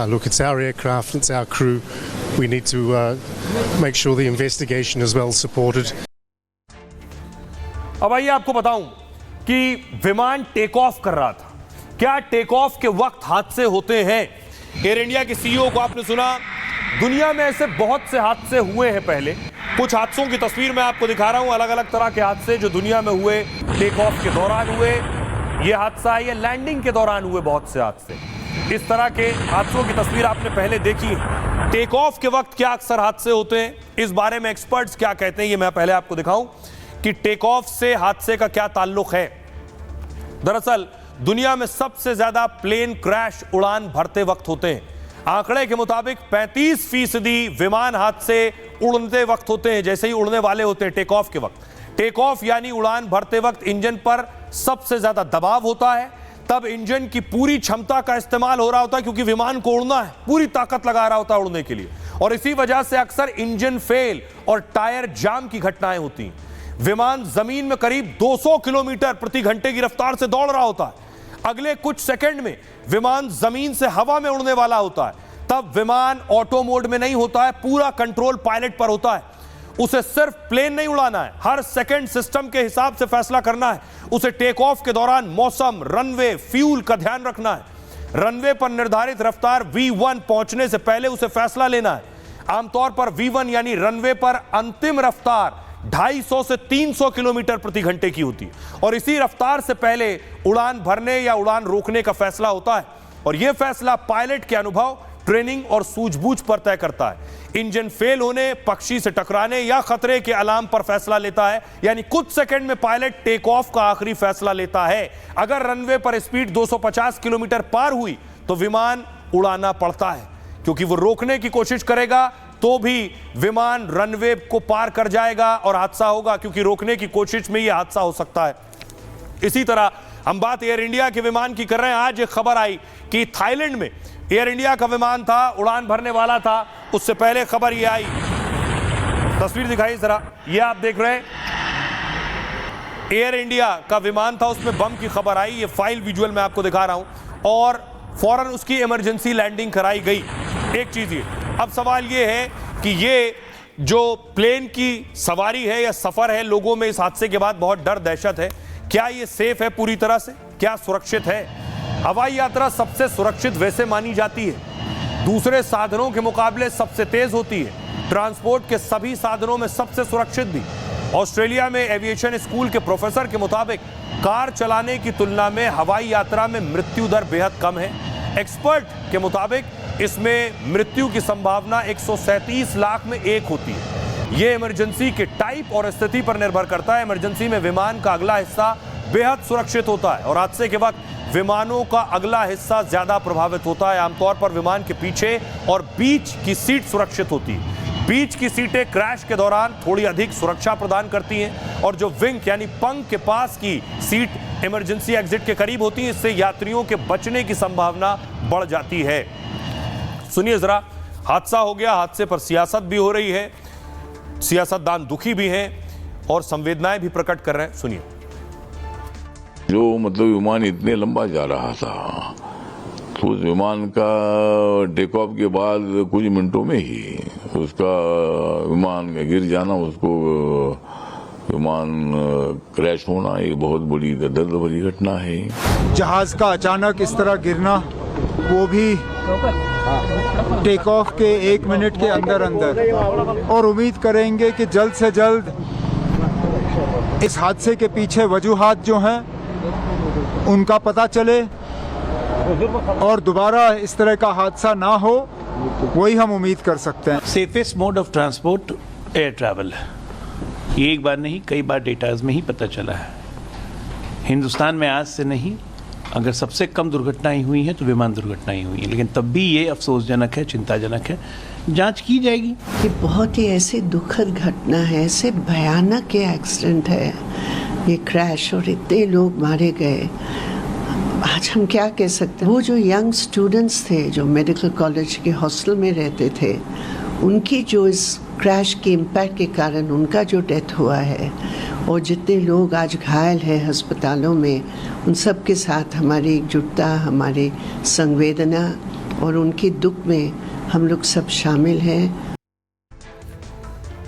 [SPEAKER 16] Look, it's our aircraft, it's our crew. We need to make sure the investigation is well supported.
[SPEAKER 5] अब आइए आपको बताऊं कि विमान take off कर रहा था। क्या टेक ऑफ के वक्त हादसे होते हैं? एयर इंडिया के सीईओ को आपने सुना। दुनिया में ऐसे बहुत से हादसे हुए हैं पहले। कुछ हादसों की तस्वीर मैं आपको दिखा रहा हूं, अलग अलग तरह के हादसे जो दुनिया में हुए, टेक ऑफ के दौरान हुए। ये हादसा है, ये लैंडिंग के दौरान हुए बहुत से हादसे। इस तरह के हादसों की तस्वीर आपने पहले देखी। टेक ऑफ के वक्त क्या अक्सर हादसे होते हैं, इस बारे में एक्सपर्ट्स क्या कहते हैं, ये मैं पहले आपको दिखाऊं कि टेक ऑफ से हादसे का क्या ताल्लुक है। दरअसल दुनिया में सबसे ज्यादा प्लेन क्रैश उड़ान भरते वक्त होते हैं। आंकड़े के मुताबिक 35% विमान हादसे उड़ते वक्त होते हैं, जैसे ही उड़ने वाले होते हैं टेक ऑफ के वक्त। टेक ऑफ यानी उड़ान भरते वक्त इंजन पर सबसे ज्यादा दबाव होता है, तब इंजन की पूरी क्षमता का इस्तेमाल हो रहा होता है क्योंकि विमान को उड़ना है, पूरी ताकत लगा रहा होता है उड़ने के लिए। और इसी वजह से अक्सर इंजन फेल और टायर जाम की घटनाएं होती हैं। विमान जमीन में करीब 200 किलोमीटर प्रति घंटे की रफ्तार से दौड़ रहा होता है। अगले कुछ सेकंड में विमान जमीन से हवा में उड़ने वाला होता है। तब विमान ऑटो मोड में नहीं होता है, पूरा कंट्रोल पायलट पर होता है। उसे सिर्फ प्लेन नहीं उड़ाना है, हर सेकंड सिस्टम के हिसाब से फैसला करना है। उसे टेक ऑफ के दौरान मौसम, रनवे, फ्यूल का ध्यान रखना है। रनवे पर निर्धारित रफ्तार V1 पहुंचने से पहले उसे फैसला लेना है। आमतौर पर V1 यानी रनवे पर अंतिम रफ्तार 250 से 300 किलोमीटर प्रति घंटे की होती है और इसी रफ्तार से पहले उड़ान भरने या उड़ान रोकने का फैसला होता है। और यह फैसला पायलट के अनुभव, ट्रेनिंग और सूझबूझ पर तय करता है। इंजन फेल होने, पक्षी से टकराने या खतरे के अलार्म पर फैसला लेता है, यानी कुछ सेकंड में पायलट टेक ऑफ का आखिरी फैसला लेता है। अगर रनवे पर स्पीड 250 किलोमीटर पार हुई तो विमान उड़ाना पड़ता है, क्योंकि वो रोकने की कोशिश करेगा तो भी विमान रनवे को पार कर जाएगा और हादसा होगा, क्योंकि रोकने की कोशिश में यह हादसा हो सकता है। इसी तरह हम बात एयर इंडिया के विमान की कर रहे हैं। आज एक खबर आई कि थाईलैंड में एयर इंडिया का विमान था, उड़ान भरने वाला था। उससे पहले खबर यह आई, तस्वीर दिखाई जरा, ये आप देख रहे हैं एयर इंडिया का विमान था, उसमें बम की खबर आई। ये फाइल विजुअल मैं आपको दिखा रहा हूं और फौरन उसकी इमरजेंसी लैंडिंग कराई गई। एक चीज ये, अब सवाल ये है कि ये जो प्लेन की सवारी है या सफर है, लोगों में इस हादसे के बाद बहुत डर दहशत है। क्या ये सेफ है पूरी तरह से? क्या सुरक्षित है? हवाई यात्रा सबसे सुरक्षित वैसे मानी जाती है, दूसरे साधनों के मुकाबले सबसे तेज होती है, ट्रांसपोर्ट के सभी साधनों में सबसे सुरक्षित भी। ऑस्ट्रेलिया में एविएशन स्कूल के प्रोफेसर के मुताबिक कार चलाने की तुलना में हवाई यात्रा में मृत्यु दर बेहद कम है। एक्सपर्ट के मुताबिक इसमें मृत्यु की संभावना 137 लाख में 1 होती है। यह इमरजेंसी के टाइप और स्थिति पर निर्भर करता है। इमरजेंसी में विमान का अगला हिस्सा बेहद सुरक्षित होता है और हादसे के वक्त विमानों का अगला हिस्सा ज्यादा प्रभावित होता है। आमतौर पर विमान के पीछे और बीच की सीट सुरक्षित होती है। बीच की सीटें क्रैश के दौरान थोड़ी अधिक सुरक्षा प्रदान करती हैं और जो विंग यानी पंख के पास की सीट इमरजेंसी एग्जिट के करीब होती है, इससे यात्रियों के बचने की संभावना बढ़ जाती है। सुनिए जरा, हादसा हो गया, हादसे पर सियासत भी हो रही है, सियासतदान दुखी भी हैं और संवेदनाएं भी प्रकट कर रहे हैं। सुनिए।
[SPEAKER 17] जो मतलब विमान इतने लंबा जा रहा था तो उस विमान का टेक ऑफ के बाद कुछ मिनटों में ही उसका विमान गिर जाना, उसको विमान क्रैश होना, ये बहुत बड़ी दर्द भरी घटना है।
[SPEAKER 18] जहाज का अचानक इस तरह गिरना, वो भी टेक ऑफ के 1 मिनट के अंदर अंदर, और उम्मीद करेंगे कि जल्द से जल्द इस हादसे के पीछे वजूहात जो हैं उनका पता चले और दोबारा इस तरह का हादसा ना हो, वही हम उम्मीद कर सकते हैं।
[SPEAKER 19] Safest mode of transport air travel है। ये एक बार नहीं, कई बार डेटाज में ही पता चला है। हिंदुस्तान में आज से नहीं, अगर सबसे कम दुर्घटनाएं हुई हैं तो विमान दुर्घटनाएं हुई हैं, लेकिन तब भी ये अफसोसजनक है, चिंताजनक है। जांच की जाएगी।
[SPEAKER 20] ये बहुत ही ऐसी दुखद घटना है, ऐसे भयानक ये एक्सीडेंट है, ये क्रैश, और इतने लोग मारे गए। आज हम क्या कह सकते हैं। वो जो यंग स्टूडेंट्स थे जो मेडिकल कॉलेज के हॉस्टल में रहते थे, उनकी जो इस क्रैश के इम्पैक्ट के कारण उनका जो डेथ हुआ है, और जितने लोग आज घायल हैं अस्पतालों में, उन सब के साथ हमारी एकजुटता, हमारी संवेदना और उनके दुख में हम लोग सब शामिल हैं।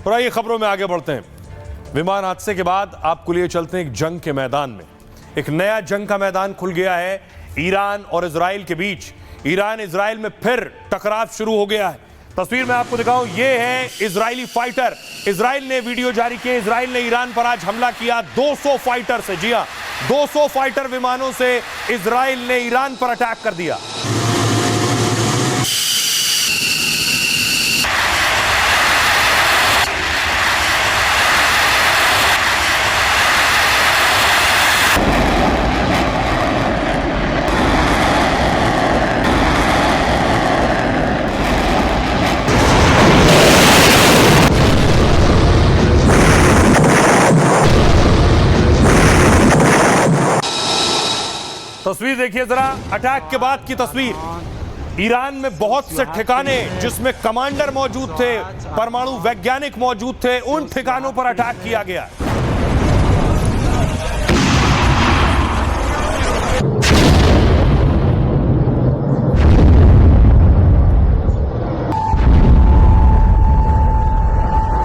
[SPEAKER 5] और आइए खबरों में आगे बढ़ते हैं। विमान हादसे के बाद आपको लिए चलते हैं एक जंग के मैदान में। एक नया जंग का मैदान खुल गया है ईरान और इजराइल के बीच। ईरान इजराइल में फिर टकराव शुरू हो गया है। तस्वीर में आपको दिखाऊं, ये है इजरायली फाइटर। इजराइल ने वीडियो जारी किए। इजराइल ने ईरान पर आज हमला किया 200 फाइटर से। जी हां, 200 फाइटर विमानों से इजराइल ने ईरान पर अटैक कर दिया। तस्वीर देखिए जरा, अटैक के बाद की तस्वीर। ईरान में बहुत से ठिकाने जिसमें कमांडर मौजूद थे, परमाणु वैज्ञानिक मौजूद थे, उन ठिकानों पर अटैक किया गया।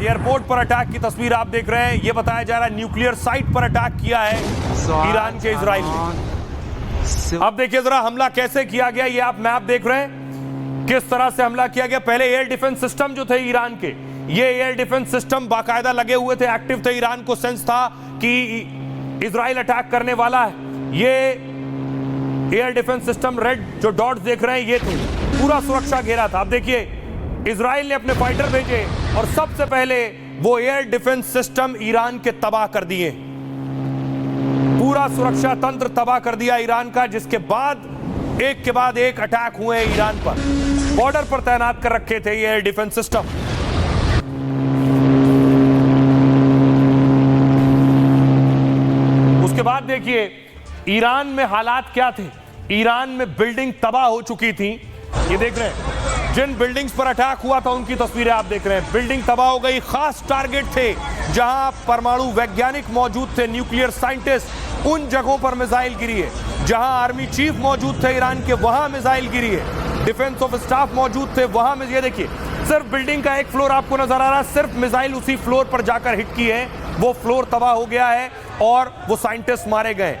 [SPEAKER 5] एयरपोर्ट पर अटैक की तस्वीर आप देख रहे हैं। यह बताया जा रहा है न्यूक्लियर साइट पर अटैक किया है ईरान के इजराइल ने। अब देखिए जरा हमला कैसे किया गया। ये आप मैप देख रहे हैं, किस तरह से हमला किया गया। पहले एयर डिफेंस सिस्टम जो थे ईरान के, ये एयर डिफेंस सिस्टम बाकायदा लगे हुए थे, एक्टिव थे। ईरान को सेंस था कि इजराइल अटैक करने वाला है। ये एयर डिफेंस सिस्टम रेड जो डॉट्स देख रहे हैं, ये थे, पूरा सुरक्षा घेरा था। अब देखिए इजराइल ने अपने फाइटर भेजे और सबसे पहले वो एयर डिफेंस सिस्टम ईरान के तबाह कर दिए। पूरा सुरक्षा तंत्र तबाह कर दिया ईरान का, जिसके बाद एक के बाद एक अटैक हुए ईरान पर। बॉर्डर पर तैनात कर रखे थे ये एयर डिफेंस सिस्टम। उसके बाद देखिए ईरान में हालात क्या थे। ईरान में बिल्डिंग तबाह हो चुकी थी। ये देख रहे हैं, जिन बिल्डिंग्स पर अटैक हुआ था उनकी तस्वीरें आप देख रहे हैं। बिल्डिंग तबाह हो गई। खास टारगेट थे जहां परमाणु वैज्ञानिक मौजूद थे, न्यूक्लियर साइंटिस्ट, उन जगहों पर मिसाइल गिरी है। जहां आर्मी चीफ मौजूद थे ईरान के, वहां मिसाइल गिरी है। डिफेंस ऑफ स्टाफ मौजूद थे, वहां में ये देखिए सिर्फ बिल्डिंग का एक फ्लोर आपको नजर आ रहा है, सिर्फ मिसाइल उसी फ्लोर पर जाकर हिट की है। वो फ्लोर तबाह हो गया है और वो साइंटिस्ट मारे गए।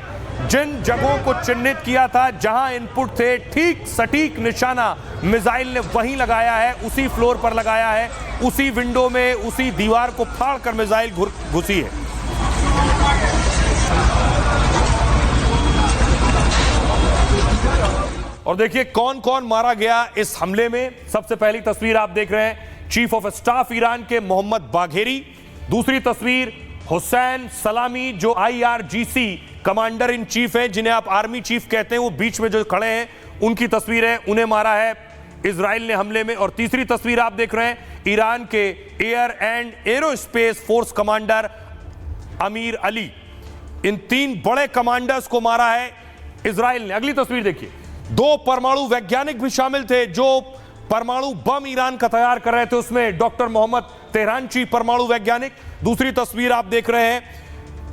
[SPEAKER 5] जिन जगहों को चिन्हित किया था, जहां इनपुट थे, ठीक सटीक निशाना मिसाइल ने वहीं लगाया है, उसी फ्लोर पर लगाया है, उसी विंडो में, उसी दीवार को फाड़कर मिसाइल घुसी है। और देखिए कौन कौन मारा गया इस हमले में। सबसे पहली तस्वीर आप देख रहे हैं, चीफ ऑफ स्टाफ ईरान के मोहम्मद बाघेरी। दूसरी तस्वीर हुसैन सलामी, जो IRGC कमांडर इन चीफ है, जिन्हें आप आर्मी चीफ कहते हैं, वो बीच में जो खड़े हैं उनकी तस्वीरें, उन्हें मारा है इजराइल ने हमले में। और तीसरी तस्वीर आप देख रहे हैं, ईरान के air and aerospace force commander अमीर अली, इन 3 बड़े कमांडर्स को मारा है इजराइल ने। अगली तस्वीर देखिए, 2 परमाणु वैज्ञानिक भी शामिल थे जो परमाणु बम ईरान का तैयार कर रहे थे, उसमें डॉक्टर मोहम्मद तेहरानची परमाणु वैज्ञानिक। दूसरी तस्वीर आप देख रहे हैं,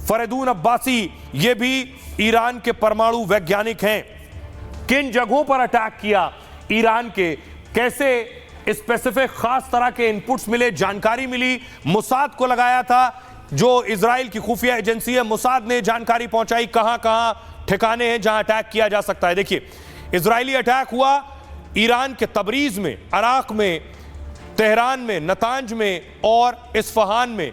[SPEAKER 5] फरेदून अब्बासी, ये भी ईरान के परमाणु वैज्ञानिक हैं। किन जगहों पर अटैक किया ईरान के, कैसे स्पेसिफिक खास तरह के इनपुट्स मिले, जानकारी मिली, मुसाद को लगाया था जो इजराइल की खुफिया एजेंसी है, मुसाद ने जानकारी पहुंचाई कहां कहां ठिकाने हैं जहां अटैक किया जा सकता है। देखिए, इजरायली अटैक हुआ ईरान के तबरीज में, अराक में, तेहरान में, नतांज में और इस्फहान में,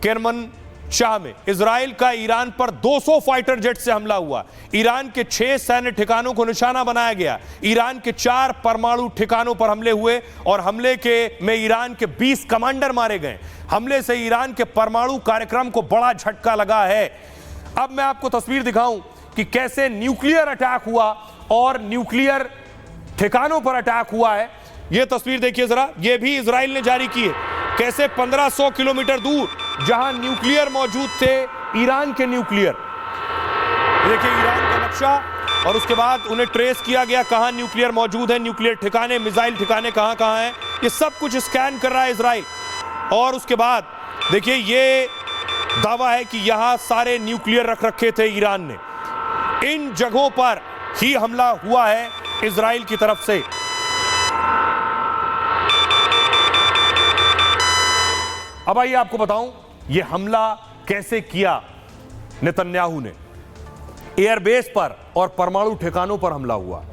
[SPEAKER 5] केरमन शाह में। इजराइल का ईरान पर 200 फाइटर जेट से हमला हुआ। ईरान के 6 सैन्य ठिकानों को निशाना बनाया गया। ईरान के 4 परमाणु ठिकानों पर हमले हुए और हमले में ईरान के 20 कमांडर मारे गए। हमले से ईरान के परमाणु कार्यक्रम को बड़ा झटका लगा है। अब मैं आपको तस्वीर दिखाऊं कि कैसे न्यूक्लियर अटैक हुआ और न्यूक्लियर ठिकानों पर अटैक हुआ है। यह तस्वीर देखिए जरा, यह भी इजराइल ने जारी की है, कैसे 1500 किलोमीटर दूर जहां न्यूक्लियर मौजूद थे, ईरान के न्यूक्लियर, देखिए ईरान का नक्शा, और उसके बाद उन्हें ट्रेस किया गया कहां न्यूक्लियर मौजूद है, न्यूक्लियर ठिकाने, मिसाइल ठिकाने कहां कहां हैं, ये सब कुछ स्कैन कर रहा है इजराइल। और उसके बाद देखिए ये दावा है कि यहां सारे न्यूक्लियर रख रखे थे ईरान ने। इन जगहों पर ही हमला हुआ है इजराइल की तरफ से। अब आइए आपको बताऊं यह हमला कैसे किया नेतन्याहू ने। एयरबेस पर और परमाणु ठिकानों पर हमला हुआ।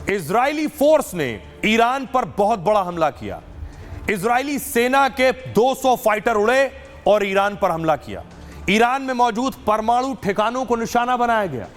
[SPEAKER 5] इजरायली फोर्स ने ईरान पर बहुत बड़ा हमला किया। इजरायली सेना के 200 फाइटर उड़े और ईरान पर हमला किया। ईरान में मौजूद परमाणु ठिकानों को निशाना बनाया गया।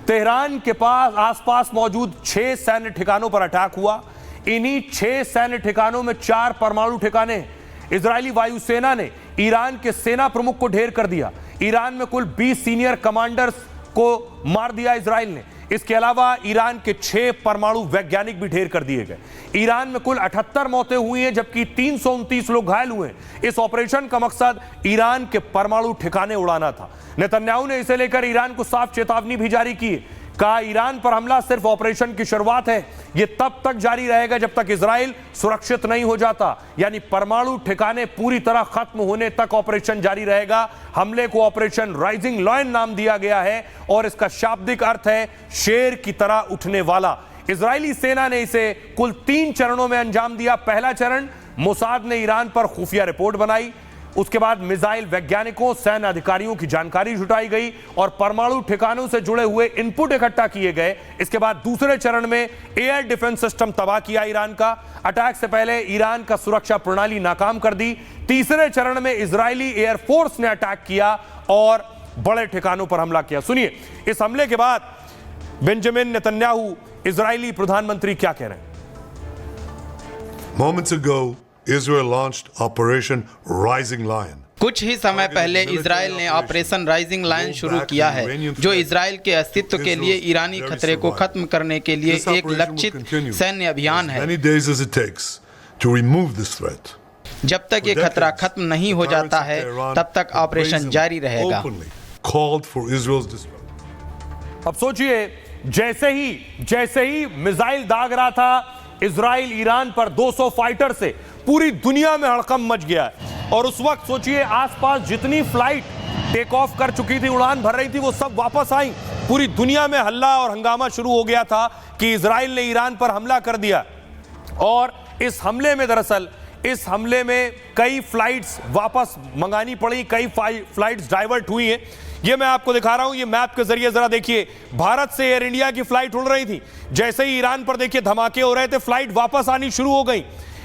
[SPEAKER 5] तेहरान के पास आसपास मौजूद 6 सैन्य ठिकानों पर अटैक हुआ। इन्हीं 6 सैन्य ठिकानों में 4 परमाणु ठिकाने हैं। इजरायली वायुसेना ने ईरान के सेना प्रमुख को ढेर कर दिया। ईरान में कुल 20 सीनियर कमांडर्स को मार दिया इजराइल ने। इसके अलावा ईरान के 6 परमाणु वैज्ञानिक भी ढेर कर दिए गए। ईरान में कुल 78 मौतें हुई हैं जबकि 329 लोग घायल हुए हैं। इस ऑपरेशन का मकसद ईरान के परमाणु ठिकाने उड़ाना था। नेतन्याहू ने इसे लेकर ईरान को साफ चेतावनी भी जारी की। कहा ईरान पर हमला सिर्फ ऑपरेशन की शुरुआत है, यह तब तक जारी रहेगा जब तक इजराइल सुरक्षित नहीं हो जाता, यानी परमाणु ठिकाने पूरी तरह खत्म होने तक ऑपरेशन जारी रहेगा। हमले को ऑपरेशन राइजिंग लॉयन नाम दिया गया है और इसका शाब्दिक अर्थ है शेर की तरह उठने वाला। इजरायली सेना ने इसे कुल 3 चरणों में अंजाम दिया। पहला चरण, मोसाद ने ईरान पर खुफिया रिपोर्ट बनाई। उसके बाद मिसाइल वैज्ञानिकों, सैन्य अधिकारियों की जानकारी जुटाई गई और परमाणु ठिकानों से जुड़े हुए इनपुट इकट्ठा किए गए। इसके बाद दूसरे चरण में एयर डिफेंस सिस्टम तबाह किया ईरान का। अटैक से पहले ईरान का सुरक्षा प्रणाली नाकाम कर दी। तीसरे चरण में इजरायली एयरफोर्स ने अटैक किया और बड़े ठिकानों पर हमला किया। सुनिए इस हमले के बाद बेंजामिन नेतन्याहू, इजरायली प्रधानमंत्री, क्या कह रहे हैं।
[SPEAKER 21] Moments ago, Israel launched Operation Rising Lion.
[SPEAKER 22] कुछ ही समय पहले इजराइल ने ऑपरेशन राइजिंग लायन शुरू किया है, जो इजराइल के अस्तित्व के लिए ईरानी खतरे को खत्म करने के लिए एक लक्षित सैन्य अभियान है। जब तक ये खतरा खत्म नहीं हो जाता है तब तक ऑपरेशन जारी रहेगा।
[SPEAKER 5] अब सोचिए, जैसे ही मिसाइल दाग रहा था इजराइल ईरान पर 200 फाइटर से, पूरी दुनिया में हड़कंप मच गया है। और उस वक्त सोचिए आसपास जितनी फ्लाइट टेक ऑफ कर चुकी थी, उड़ान भर रही थी, वो सब वापस आई। पूरी दुनिया में हल्ला और हंगामा शुरू हो गया था कि इजराइल ने ईरान पर हमला कर दिया। और इस हमले में दरअसल कई फ्लाइट्स वापस मंगानी पड़ी, कई फ्लाइट्स डाइवर्ट हुई हैं। ये मैं आपको दिखा रहा हूं, ये मैप के जरिए जरा देखिए। भारत से एयर इंडिया की फ्लाइट उड़ रही थी, जैसे ही ईरान पर देखिए धमाके हो रहे थे, फ्लाइट वापस आनी शुरू हो गई।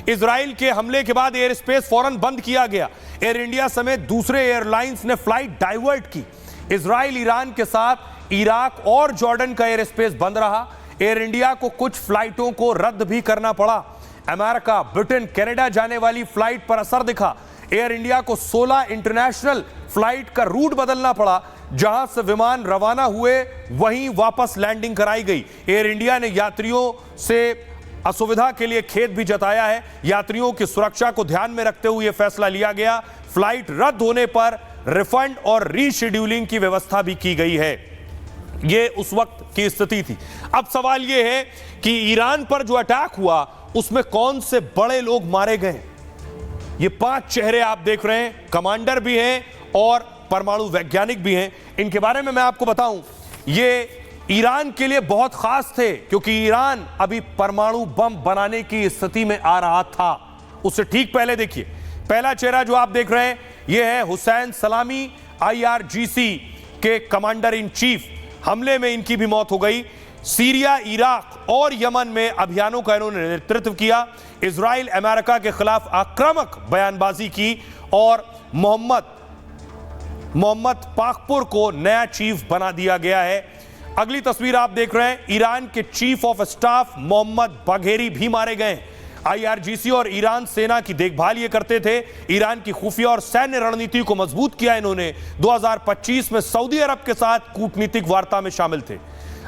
[SPEAKER 5] इजराइल के हमले के बाद एयर स्पेस फौरन बंद किया गया। एयर इंडिया समेत दूसरे एयरलाइंस ने फ्लाइट डाइवर्ट की। इजराइल ईरान के साथ इराक और जॉर्डन का एयर स्पेस बंद रहा। एयर इंडिया को कुछ फ्लाइटों को रद्द भी करना पड़ा। अमेरिका, ब्रिटेन, कनाडा जाने वाली फ्लाइट पर असर दिखा। एयर इंडिया को 16 इंटरनेशनल फ्लाइट का रूट बदलना पड़ा, जहां से विमान रवाना हुए वहीं वापस लैंडिंग कराई गई। एयर इंडिया ने यात्रियों से असुविधा के लिए खेद भी जताया है। यात्रियों की सुरक्षा को ध्यान में रखते हुए यह फैसला लिया गया। फ्लाइट रद्द होने पर रिफंड और रीशेड्यूलिंग की व्यवस्था भी की गई है। यह उस वक्त की स्थिति थी। अब सवाल यह है कि ईरान पर जो अटैक हुआ उसमें कौन से बड़े लोग मारे गए। ये 5 चेहरे आप देख रहे हैं, कमांडर भी हैं और परमाणु वैज्ञानिक भी हैं। इनके बारे में मैं आपको बताऊं, ये ईरान के लिए बहुत खास थे क्योंकि ईरान अभी परमाणु बम बनाने की स्थिति में आ रहा था। उससे ठीक पहले देखिए, पहला चेहरा जो आप देख रहे हैं यह है हुसैन सलामी, IRGC के कमांडर इन चीफ। हमले में इनकी भी मौत हो गई। सीरिया, इराक और यमन में अभियानों का इन्होंने नेतृत्व किया। इजराइल, अमेरिका के खिलाफ आक्रामक बयानबाजी की और मोहम्मद पाकपुर को नया चीफ बना दिया गया है। अगली तस्वीर आप देख रहे हैं, ईरान के chief of staff Mohammad Bagheri भी मारे गए। IRGC और ईरान सेना की देखभाल ये करते थे। ईरान की खुफिया और सैन्य रणनीति को मजबूत किया इन्होंने। 2025 में सऊदी अरब के साथ कूटनीतिक वार्ता में शामिल थे।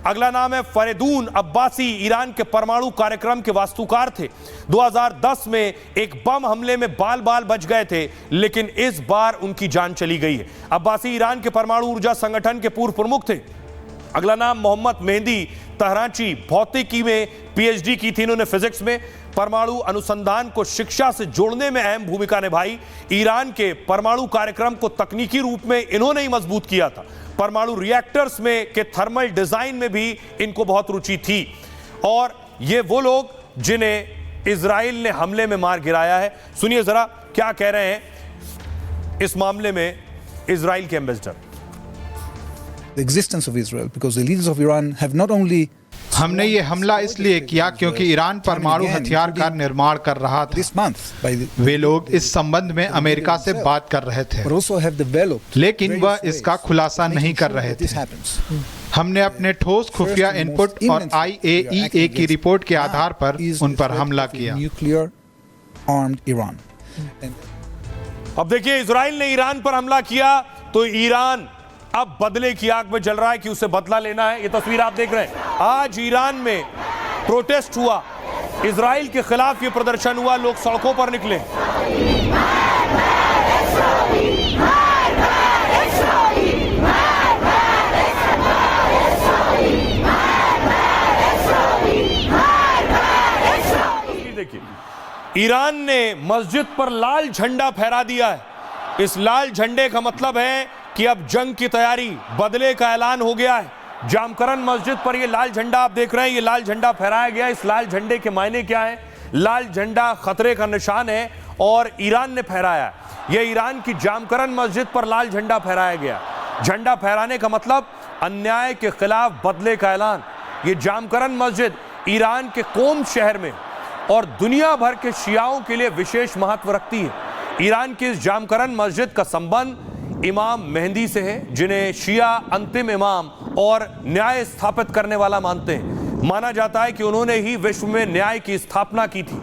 [SPEAKER 5] अगला नाम है फरेदून अब्बासी, ईरान के परमाणु कार्यक्रम के वास्तुकार थे। 2010 में एक बम हमले में बाल बाल बच गए थे, लेकिन इस बार उनकी जान चली गई है। अब्बासी ईरान के परमाणु ऊर्जा संगठन के पूर्व प्रमुख थे। अगला नाम मोहम्मद मेहदी तहराची, भौतिकी में PhD की थी इन्होंने, फिजिक्स में। परमाणु अनुसंधान को शिक्षा से जोड़ने में अहम भूमिका निभाई। ईरान के परमाणु कार्यक्रम को तकनीकी रूप में इन्होंने ही मजबूत किया था। परमाणु रिएक्टर्स में के थर्मल डिजाइन में भी इनको बहुत रुचि थी। और ये वो लोग जिन्हें इजराइल ने हमले में मार गिराया है। सुनिए जरा क्या कह रहे हैं इस मामले में इजराइल के ambassador.
[SPEAKER 2] The existence of Israel because the leaders of Iran have not only
[SPEAKER 3] हमने ये हमला इसलिए किया क्योंकि ईरान परमाणु हथियार का निर्माण कर रहा था। वे लोग इस संबंध में अमेरिका से बात कर रहे थे, लेकिन वह इसका खुलासा नहीं कर रहे थे। हमने अपने ठोस खुफिया इनपुट और IAEA की रिपोर्ट के आधार पर उन पर हमला किया।
[SPEAKER 5] अब देखिए, इजराइल ने ईरान पर हमला किया तो ईरान अब बदले की आग में जल रहा है कि उसे बदला लेना है। ये तस्वीर आप देख रहे हैं, आज ईरान में प्रोटेस्ट हुआ, इजराइल के खिलाफ ये प्रदर्शन हुआ, लोग सड़कों पर निकले। देखिए, ईरान ने मस्जिद पर लाल झंडा फहरा दिया है। इस लाल झंडे का मतलब है कि अब जंग की तैयारी, बदले का ऐलान हो गया है। जामकरन मस्जिद पर ये लाल झंडा आप देख रहे हैं, ये लाल झंडा फहराया गया। इस लाल झंडे के मायने क्या है? लाल झंडा खतरे का निशान है और ईरान ने फहराया। यह ईरान की जामकरन मस्जिद पर लाल झंडा फहराया गया। झंडा फहराने का मतलब अन्याय के खिलाफ बदले का ऐलान। ये जामकरन मस्जिद ईरान के कोम शहर में और दुनिया भर के शियाओं के लिए विशेष महत्व रखती है। ईरान की इस जामकरन मस्जिद का संबंध इमाम मेहदी से है, जिन्हें शिया अंतिम इमाम और न्याय स्थापित करने वाला मानते हैं। माना जाता है कि उन्होंने ही विश्व में न्याय की स्थापना की थी।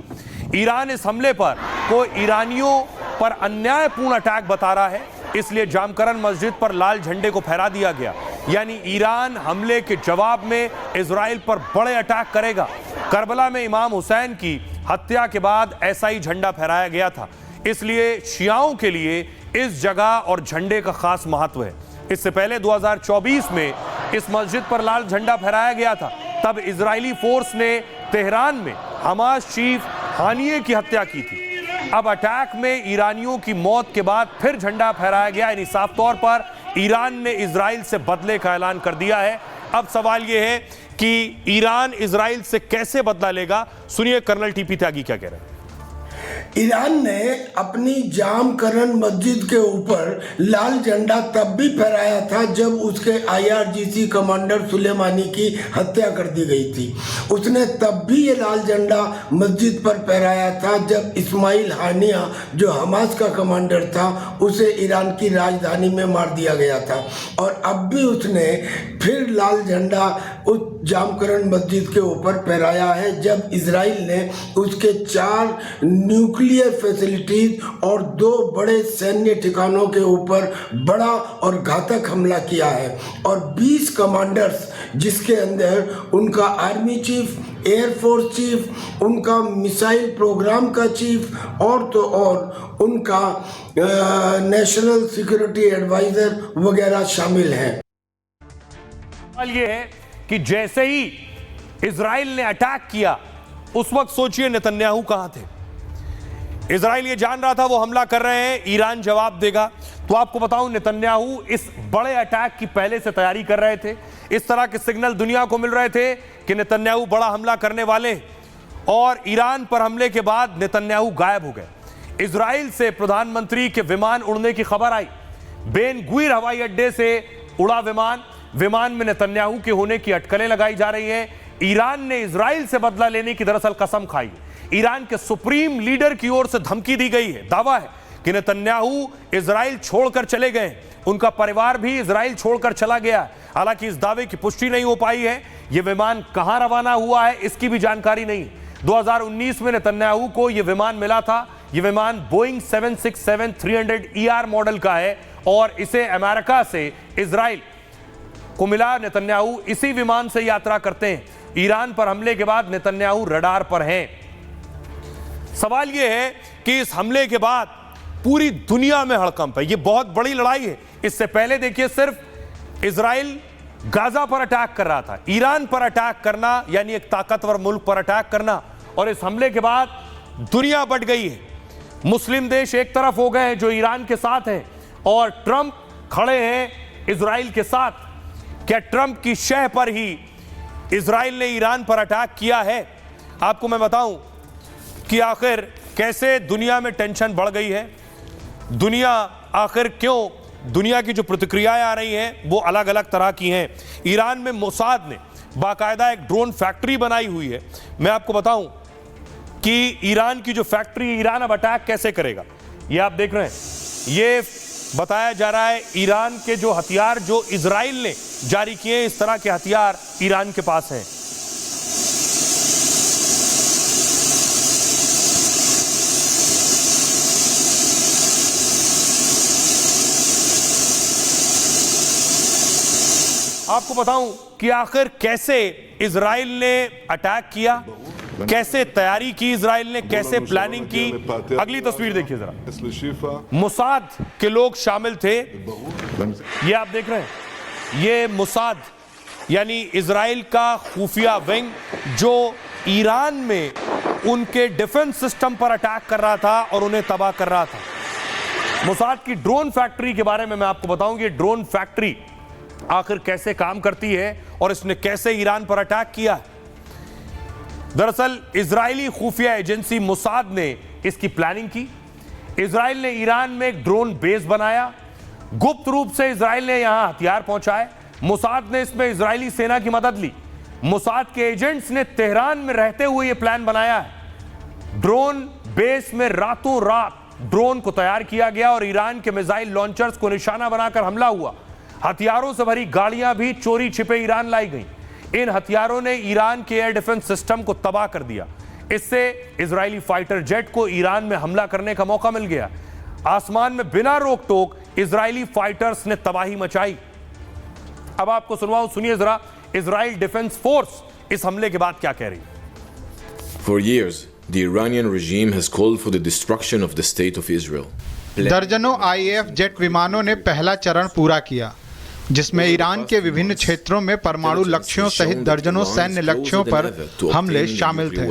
[SPEAKER 5] ईरान इस हमले पर को ईरानियों पर अन्यायपूर्ण अटैक बता रहा है, इसलिए जामकरन मस्जिद पर लाल झंडे को फहरा दिया गया। यानी ईरान हमले के जवाब में इजराइल पर बड़े अटैक करेगा। करबला में इमाम हुसैन की हत्या के बाद ऐसा ही झंडा फहराया गया था, इसलिए शियाओं के लिए इस जगह और झंडे का खास महत्व है। इससे पहले 2024 में इस मस्जिद पर लाल झंडा फहराया गया था। तब इजरायली फोर्स ने तेहरान में हमास चीफ हानिये की हत्या की थी। अब अटैक में ईरानियों की मौत के बाद फिर झंडा फहराया गया। यानी साफ तौर पर ईरान ने इजराइल से बदले का ऐलान कर दिया है। अब सवाल यह है कि ईरान इजराइल से कैसे बदला लेगा। सुनिए कर्नल टीपी त्यागी क्या कह रहे हैं।
[SPEAKER 23] ईरान ने अपनी जामकरन मस्जिद के ऊपर लाल झंडा तब भी फहराया था जब उसके IRGC कमांडर सुलेमानी की हत्या कर दी गई थी। उसने तब भी ये लाल झंडा मस्जिद पर फहराया था जब इस्माइल हानिया, जो हमास का कमांडर था, उसे ईरान की राजधानी में मार दिया गया था। और अब भी उसने फिर लाल झंडा उस जामकरण मस्जिद के ऊपर फहराया है जब इजराइल ने उसके 4 न्यूक्लियर फैसिलिटीज और 2 बड़े सैन्य ठिकानों के ऊपर बड़ा और घातक हमला किया है और 20 कमांडर्स जिसके अंदर उनका आर्मी चीफ, एयरफोर्स चीफ, उनका मिसाइल प्रोग्राम का चीफ और तो और उनका नेशनल सिक्योरिटी एडवाइजर वगैरह शामिल हैं।
[SPEAKER 5] सवाल ये है कि जैसे ही इजराइल ने अटैक किया उस वक्त सोचिए नेतन्याहू कहां थे। इजराइल ये जान रहा था वो हमला कर रहे हैं, ईरान जवाब देगा। तो आपको बताऊं नेतन्याहू इस बड़े अटैक की पहले से तैयारी कर रहे थे। इस तरह के सिग्नल दुनिया को मिल रहे थे कि नेतन्याहू बड़ा हमला करने वाले, और ईरान पर हमले के बाद नेतन्याहू गायब हो गए। इजराइल से प्रधानमंत्री के विमान उड़ने की खबर आई। बेन गुइर हवाई अड्डे से उड़ा विमान में नेतन्याहू के होने की अटकलें लगाई जा रही हैं। ईरान ने इजराइल से बदला लेने की दरअसल कसम खाई। ईरान के सुप्रीम लीडर की ओर से धमकी दी गई है। दावा है कि नेतन्याहू इजराइल छोड़कर चले गए, उनका परिवार भी इजराइल छोड़कर चला गया। हालांकि इस दावे की पुष्टि नहीं हो पाई है। यह विमान कहां रवाना हुआ है इसकी भी जानकारी नहीं। 2019 में नेतन्याहू को यह विमान मिला था। यह विमान बोइंग 767-300ER मॉडल का है और इसे अमेरिका से इजराइल को मिला। नेतन्याहू इसी विमान से यात्रा करते हैं। ईरान पर हमले के बाद नेतन्याहू रडार पर हैं। सवाल यह है कि इस हमले के बाद पूरी दुनिया में हड़कंप है। यह बहुत बड़ी लड़ाई है। इससे पहले देखिए सिर्फ इजराइल गाजा पर अटैक कर रहा था। ईरान पर अटैक करना यानी एक ताकतवर मुल्क पर अटैक करना, और इस हमले के बाद दुनिया बट गई है। मुस्लिम देश एक तरफ हो गए हैं जो ईरान के साथ हैं और ट्रंप खड़े हैं इजराइल के साथ। क्या ट्रंप की शह पर ही इजराइल ने ईरान पर अटैक किया है? आपको मैं बताऊं कि आखिर कैसे दुनिया में टेंशन बढ़ गई है। दुनिया आखिर क्यों, दुनिया की जो प्रतिक्रियाएं आ रही हैं वो अलग अलग तरह की हैं। ईरान में मोसाद ने बाकायदा एक ड्रोन फैक्ट्री बनाई हुई है। मैं आपको बताऊं कि ईरान की जो फैक्ट्री, ईरान अब अटैक कैसे करेगा ये आप देख रहे हैं। ये बताया जा रहा है ईरान के जो हथियार जो इजराइल ने जारी किए, इस तरह के हथियार ईरान के पास हैं। आपको बताऊं कि आखिर कैसे इजराइल ने अटैक किया, कैसे तैयारी की इजराइल ने, कैसे प्लानिंग की। अगली तस्वीर देखिए जरा। मोसाद के लोग शामिल थे, ये आप देख रहे हैं। ये मोसाद यानी इजराइल का खुफिया विंग जो ईरान में उनके डिफेंस सिस्टम पर अटैक कर रहा था और उन्हें तबाह कर रहा था। मोसाद की ड्रोन फैक्ट्री के बारे में मैं आपको बताऊं कि ड्रोन फैक्ट्री आखिर कैसे काम करती है और इसने कैसे ईरान पर अटैक किया। दरअसल इजरायली खुफिया एजेंसी मोसाद ने इसकी प्लानिंग की। इजराइल ने ईरान में एक ड्रोन बेस बनाया, गुप्त रूप से इजराइल ने यहां हथियार पहुंचाए। मोसाद ने इसमें इजरायली सेना की मदद ली। मोसाद के एजेंट्स ने तेहरान में रहते हुए यह प्लान बनाया है। ड्रोन बेस में रातों रात ड्रोन को तैयार किया गया और ईरान के मिसाइल लॉन्चर्स को निशाना बनाकर हमला हुआ। हथियारों से भरी गाड़ियां भी चोरी छिपे ईरान लाई गईं। इन हथियारों ने ईरान के एयर डिफेंस सिस्टम को तबाह कर दिया। इससे इजरायली फाइटर जेट को ईरान में हमला करने का मौका मिल गया। आसमान में बिना रोक टोक इजरायली फाइटर्स ने तबाही मचाई। अब आपको सुनवाऊं, सुनिए जरा इजराइल डिफेंस फोर्स इस हमले के बाद क्या कह रही है।
[SPEAKER 1] For years, the Iranian regime has called for the destruction of the state of Israel.
[SPEAKER 3] दर्जनों आईएएफ जेट विमानों ने पहला चरण पूरा किया, जिसमें ईरान के विभिन्न क्षेत्रों में परमाणु लक्ष्यों सहित दर्जनों सैन्य लक्ष्यों पर हमले शामिल थे।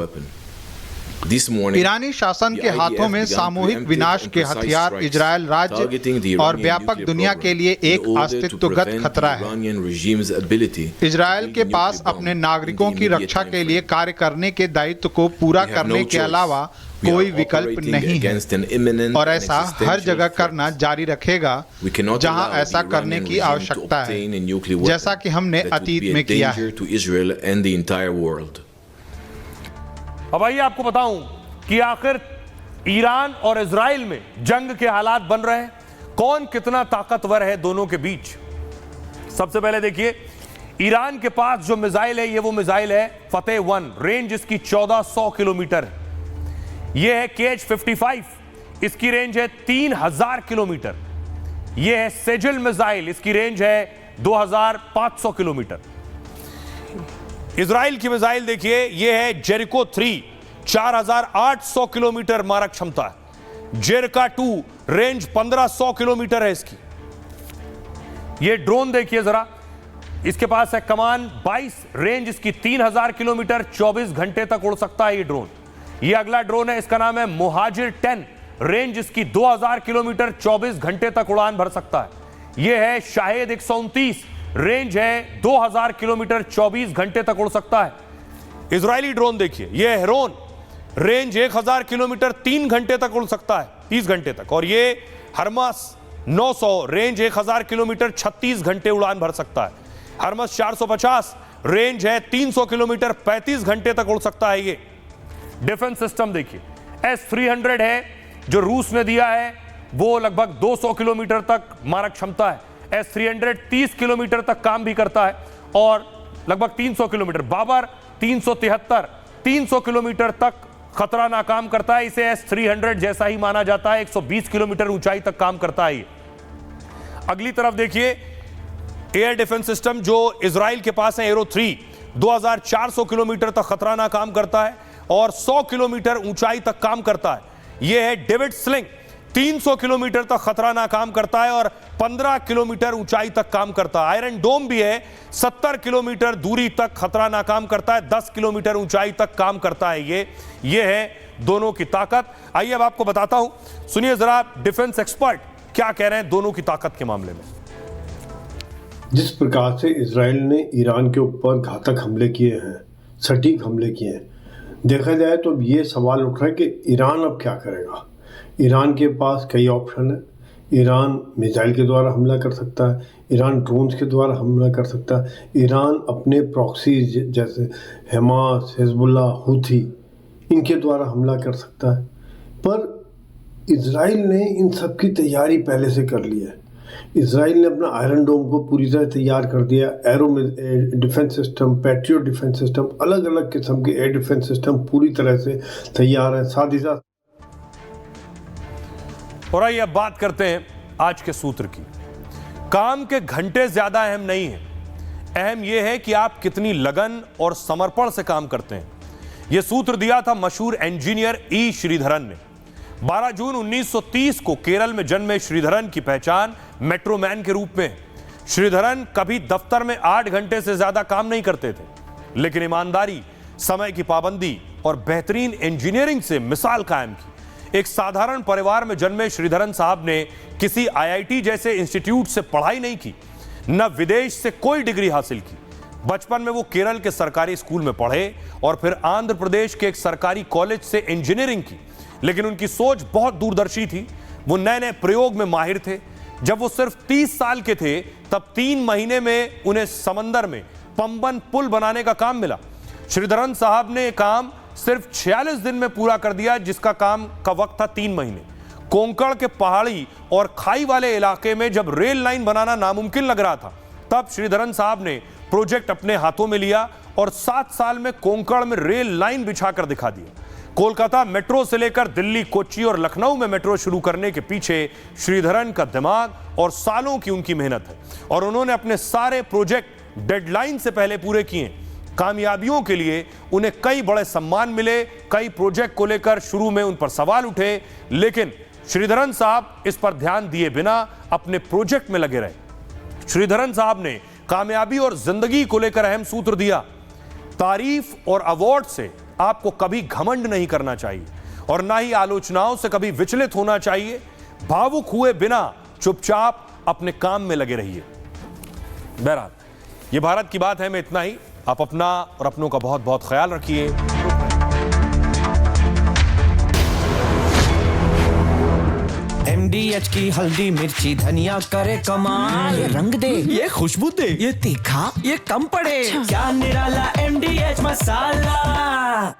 [SPEAKER 3] ईरानी शासन के हाथों में सामूहिक विनाश के हथियार इजरायल राज्य और व्यापक दुनिया के लिए एक अस्तित्वगत खतरा है। इजरायल के पास अपने नागरिकों की रक्षा के लिए कार्य करने के दायित्व को पूरा करने के अलावा कोई विकल्प नहीं है और ऐसा हर जगह करना जारी रखेगा जहां ऐसा करने की आवश्यकता है, जैसा कि हमने अतीत में किया है।
[SPEAKER 5] अब आइए आपको बताऊं कि आखिर ईरान और इजराइल में जंग के हालात बन रहे हैं। कौन कितना ताकतवर है दोनों के बीच। सबसे पहले देखिए, ईरान के पास जो मिसाइल है, ये वो मिसाइल है फतेह 1, रेंज इसकी 1400 किलोमीटर है। ये है KH-55, इसकी रेंज है 3000 किलोमीटर। ये है सेजल मिसाइल, इसकी रेंज है 2500 किलोमीटर। इजराइल की मिसाइल देखिए, ये है जेरिको 3, 4800 किलोमीटर मारक क्षमता है। जेरका 2 रेंज 1500 किलोमीटर है इसकी। ये ड्रोन देखिए जरा, इसके पास है कमान 22, रेंज इसकी 3000 किलोमीटर, 24 घंटे तक उड़ सकता है ये ड्रोन। ये अगला ड्रोन है, इसका नाम है मुहाजिर 10, रेंज इसकी 2000 किलोमीटर, 24 घंटे तक उड़ान भर सकता है। यह है शाहेद 129, रेंज है 2000 किलोमीटर, 24 घंटे तक उड़ सकता है। इजरायली ड्रोन देखिए, यह हेरोन, रेंज 1000 किलोमीटर, 3 घंटे तक उड़ सकता है, 30 घंटे तक। और ये हरमस 900, रेंज 1000 किलोमीटर, 36 घंटे उड़ान भर सकता है। हरमस 450, रेंज है 300 किलोमीटर, 35 घंटे तक उड़ सकता है। ये डिफेंस सिस्टम देखिए, S-300 है जो रूस ने दिया है, वो लगभग 200 किलोमीटर तक मारक क्षमता है। S-300 30 किलोमीटर तक काम भी करता है और लगभग 300 किलोमीटर। बाबर 373, 300 किलोमीटर तक खतरा नाकाम करता है। इसे S-300 जैसा ही माना जाता है, 120 किलोमीटर ऊंचाई तक काम करता है ये। अगली तरफ देखिए, एयर डिफेंस सिस्टम जो इजराइल के पास है, एरो 3, 2400 किलोमीटर तक खतरा नाकाम करता है और 100 किलोमीटर ऊंचाई तक काम करता है। यह है डेविड स्लिंग, 300 किलोमीटर तक खतरा नाकाम करता है और 15 किलोमीटर ऊंचाई तक काम करता है। आयरन डोम भी है, 70 किलोमीटर दूरी तक खतरा नाकाम करता है, 10 किलोमीटर ऊंचाई तक काम करता है। ये है दोनों की ताकत। आइए अब आपको बताता हूं, सुनिए जरा डिफेंस एक्सपर्ट क्या कह रहे हैं दोनों की ताकत के मामले में।
[SPEAKER 6] जिस प्रकार से इजराइल ने ईरान के ऊपर घातक हमले किए हैं, सटीक हमले किए हैं, देखा जाए तो अब ये सवाल उठ रहा है कि ईरान अब क्या करेगा। ईरान के पास कई ऑप्शन है। ईरान मिसाइल के द्वारा हमला कर सकता है, ईरान ड्रोन्स के द्वारा हमला कर सकता है, ईरान अपने प्रॉक्सीज जैसे हमास, हिजबुल्लाह, हुथी, इनके द्वारा हमला कर सकता है। पर इजराइल ने इन सब की तैयारी पहले से कर ली है। इजराइल ने अपना आयरन डोम को पूरी तरह तैयार कर दिया। Arrow defence system, patriot defence system, अलग अलग किस्म के एयर डिफेंस सिस्टम पूरी तरह से तैयार है। साथ ही साथ
[SPEAKER 5] और आइए अब बात करते हैं आज के सूत्र की। काम के घंटे ज्यादा अहम नहीं है, अहम यह है कि आप कितनी लगन और समर्पण से काम करते हैं। यह सूत्र दिया था मशहूर इंजीनियर ई श्रीधरन ने। 12 जून 1930 को केरल में जन्मे श्रीधरन की पहचान मेट्रोमैन के रूप में है। श्रीधरन कभी दफ्तर में 8 घंटे से ज्यादा काम नहीं करते थे, लेकिन ईमानदारी, समय की पाबंदी और बेहतरीन इंजीनियरिंग से मिसाल कायम की। एक साधारण परिवार में जन्मे श्रीधरन साहब ने किसी IIT जैसे इंस्टीट्यूट से पढ़ाई नहीं की, न विदेश से कोई डिग्री हासिल की। बचपन में वो केरल के सरकारी स्कूल में पढ़े और फिर आंध्र प्रदेश के एक सरकारी कॉलेज से इंजीनियरिंग की। लेकिन उनकी सोच बहुत दूरदर्शी थी। वो नए नए प्रयोग में माहिर थे। जब वो सिर्फ 30 साल के थे, तब 3 महीने में उन्हें समंदर में पंबन पुल बनाने का काम मिला। श्रीधरन साहब ने काम सिर्फ 46 दिन में पूरा कर दिया, जिसका काम का वक्त था 3 महीने। कोंकण के पहाड़ी और खाई वाले इलाके में जब रेल लाइन बनाना नामुमकिन लग रहा था, तब श्रीधरन साहब ने प्रोजेक्ट अपने हाथों में लिया और 7 साल में कोंकण में रेल लाइन बिछाकर दिखा दिया। कोलकाता मेट्रो से लेकर दिल्ली, कोच्चि और लखनऊ में मेट्रो शुरू करने के पीछे श्रीधरन का दिमाग और सालों की उनकी मेहनत है और उन्होंने अपने सारे प्रोजेक्ट डेडलाइन से पहले पूरे किए। कामयाबियों के लिए उन्हें कई बड़े सम्मान मिले। कई प्रोजेक्ट को लेकर शुरू में उन पर सवाल उठे, लेकिन श्रीधरन साहब इस पर ध्यान दिए बिना अपने प्रोजेक्ट में लगे रहे। श्रीधरन साहब ने कामयाबी और जिंदगी को लेकर अहम सूत्र दिया। तारीफ और अवार्ड से आपको कभी घमंड नहीं करना चाहिए और ना ही आलोचनाओं से कभी विचलित होना चाहिए। भावुक हुए बिना चुपचाप अपने काम में लगे रहिए। बहरहाल, ये भारत की बात है में इतना ही। आप अपना और अपनों का बहुत बहुत ख्याल रखिए।
[SPEAKER 7] MDH की हल्दी मिर्ची धनिया करे कमाल। ये रंग दे, ये खुशबू दे, ये तीखा, ये कम पड़े। क्या निराला MDH मसाला।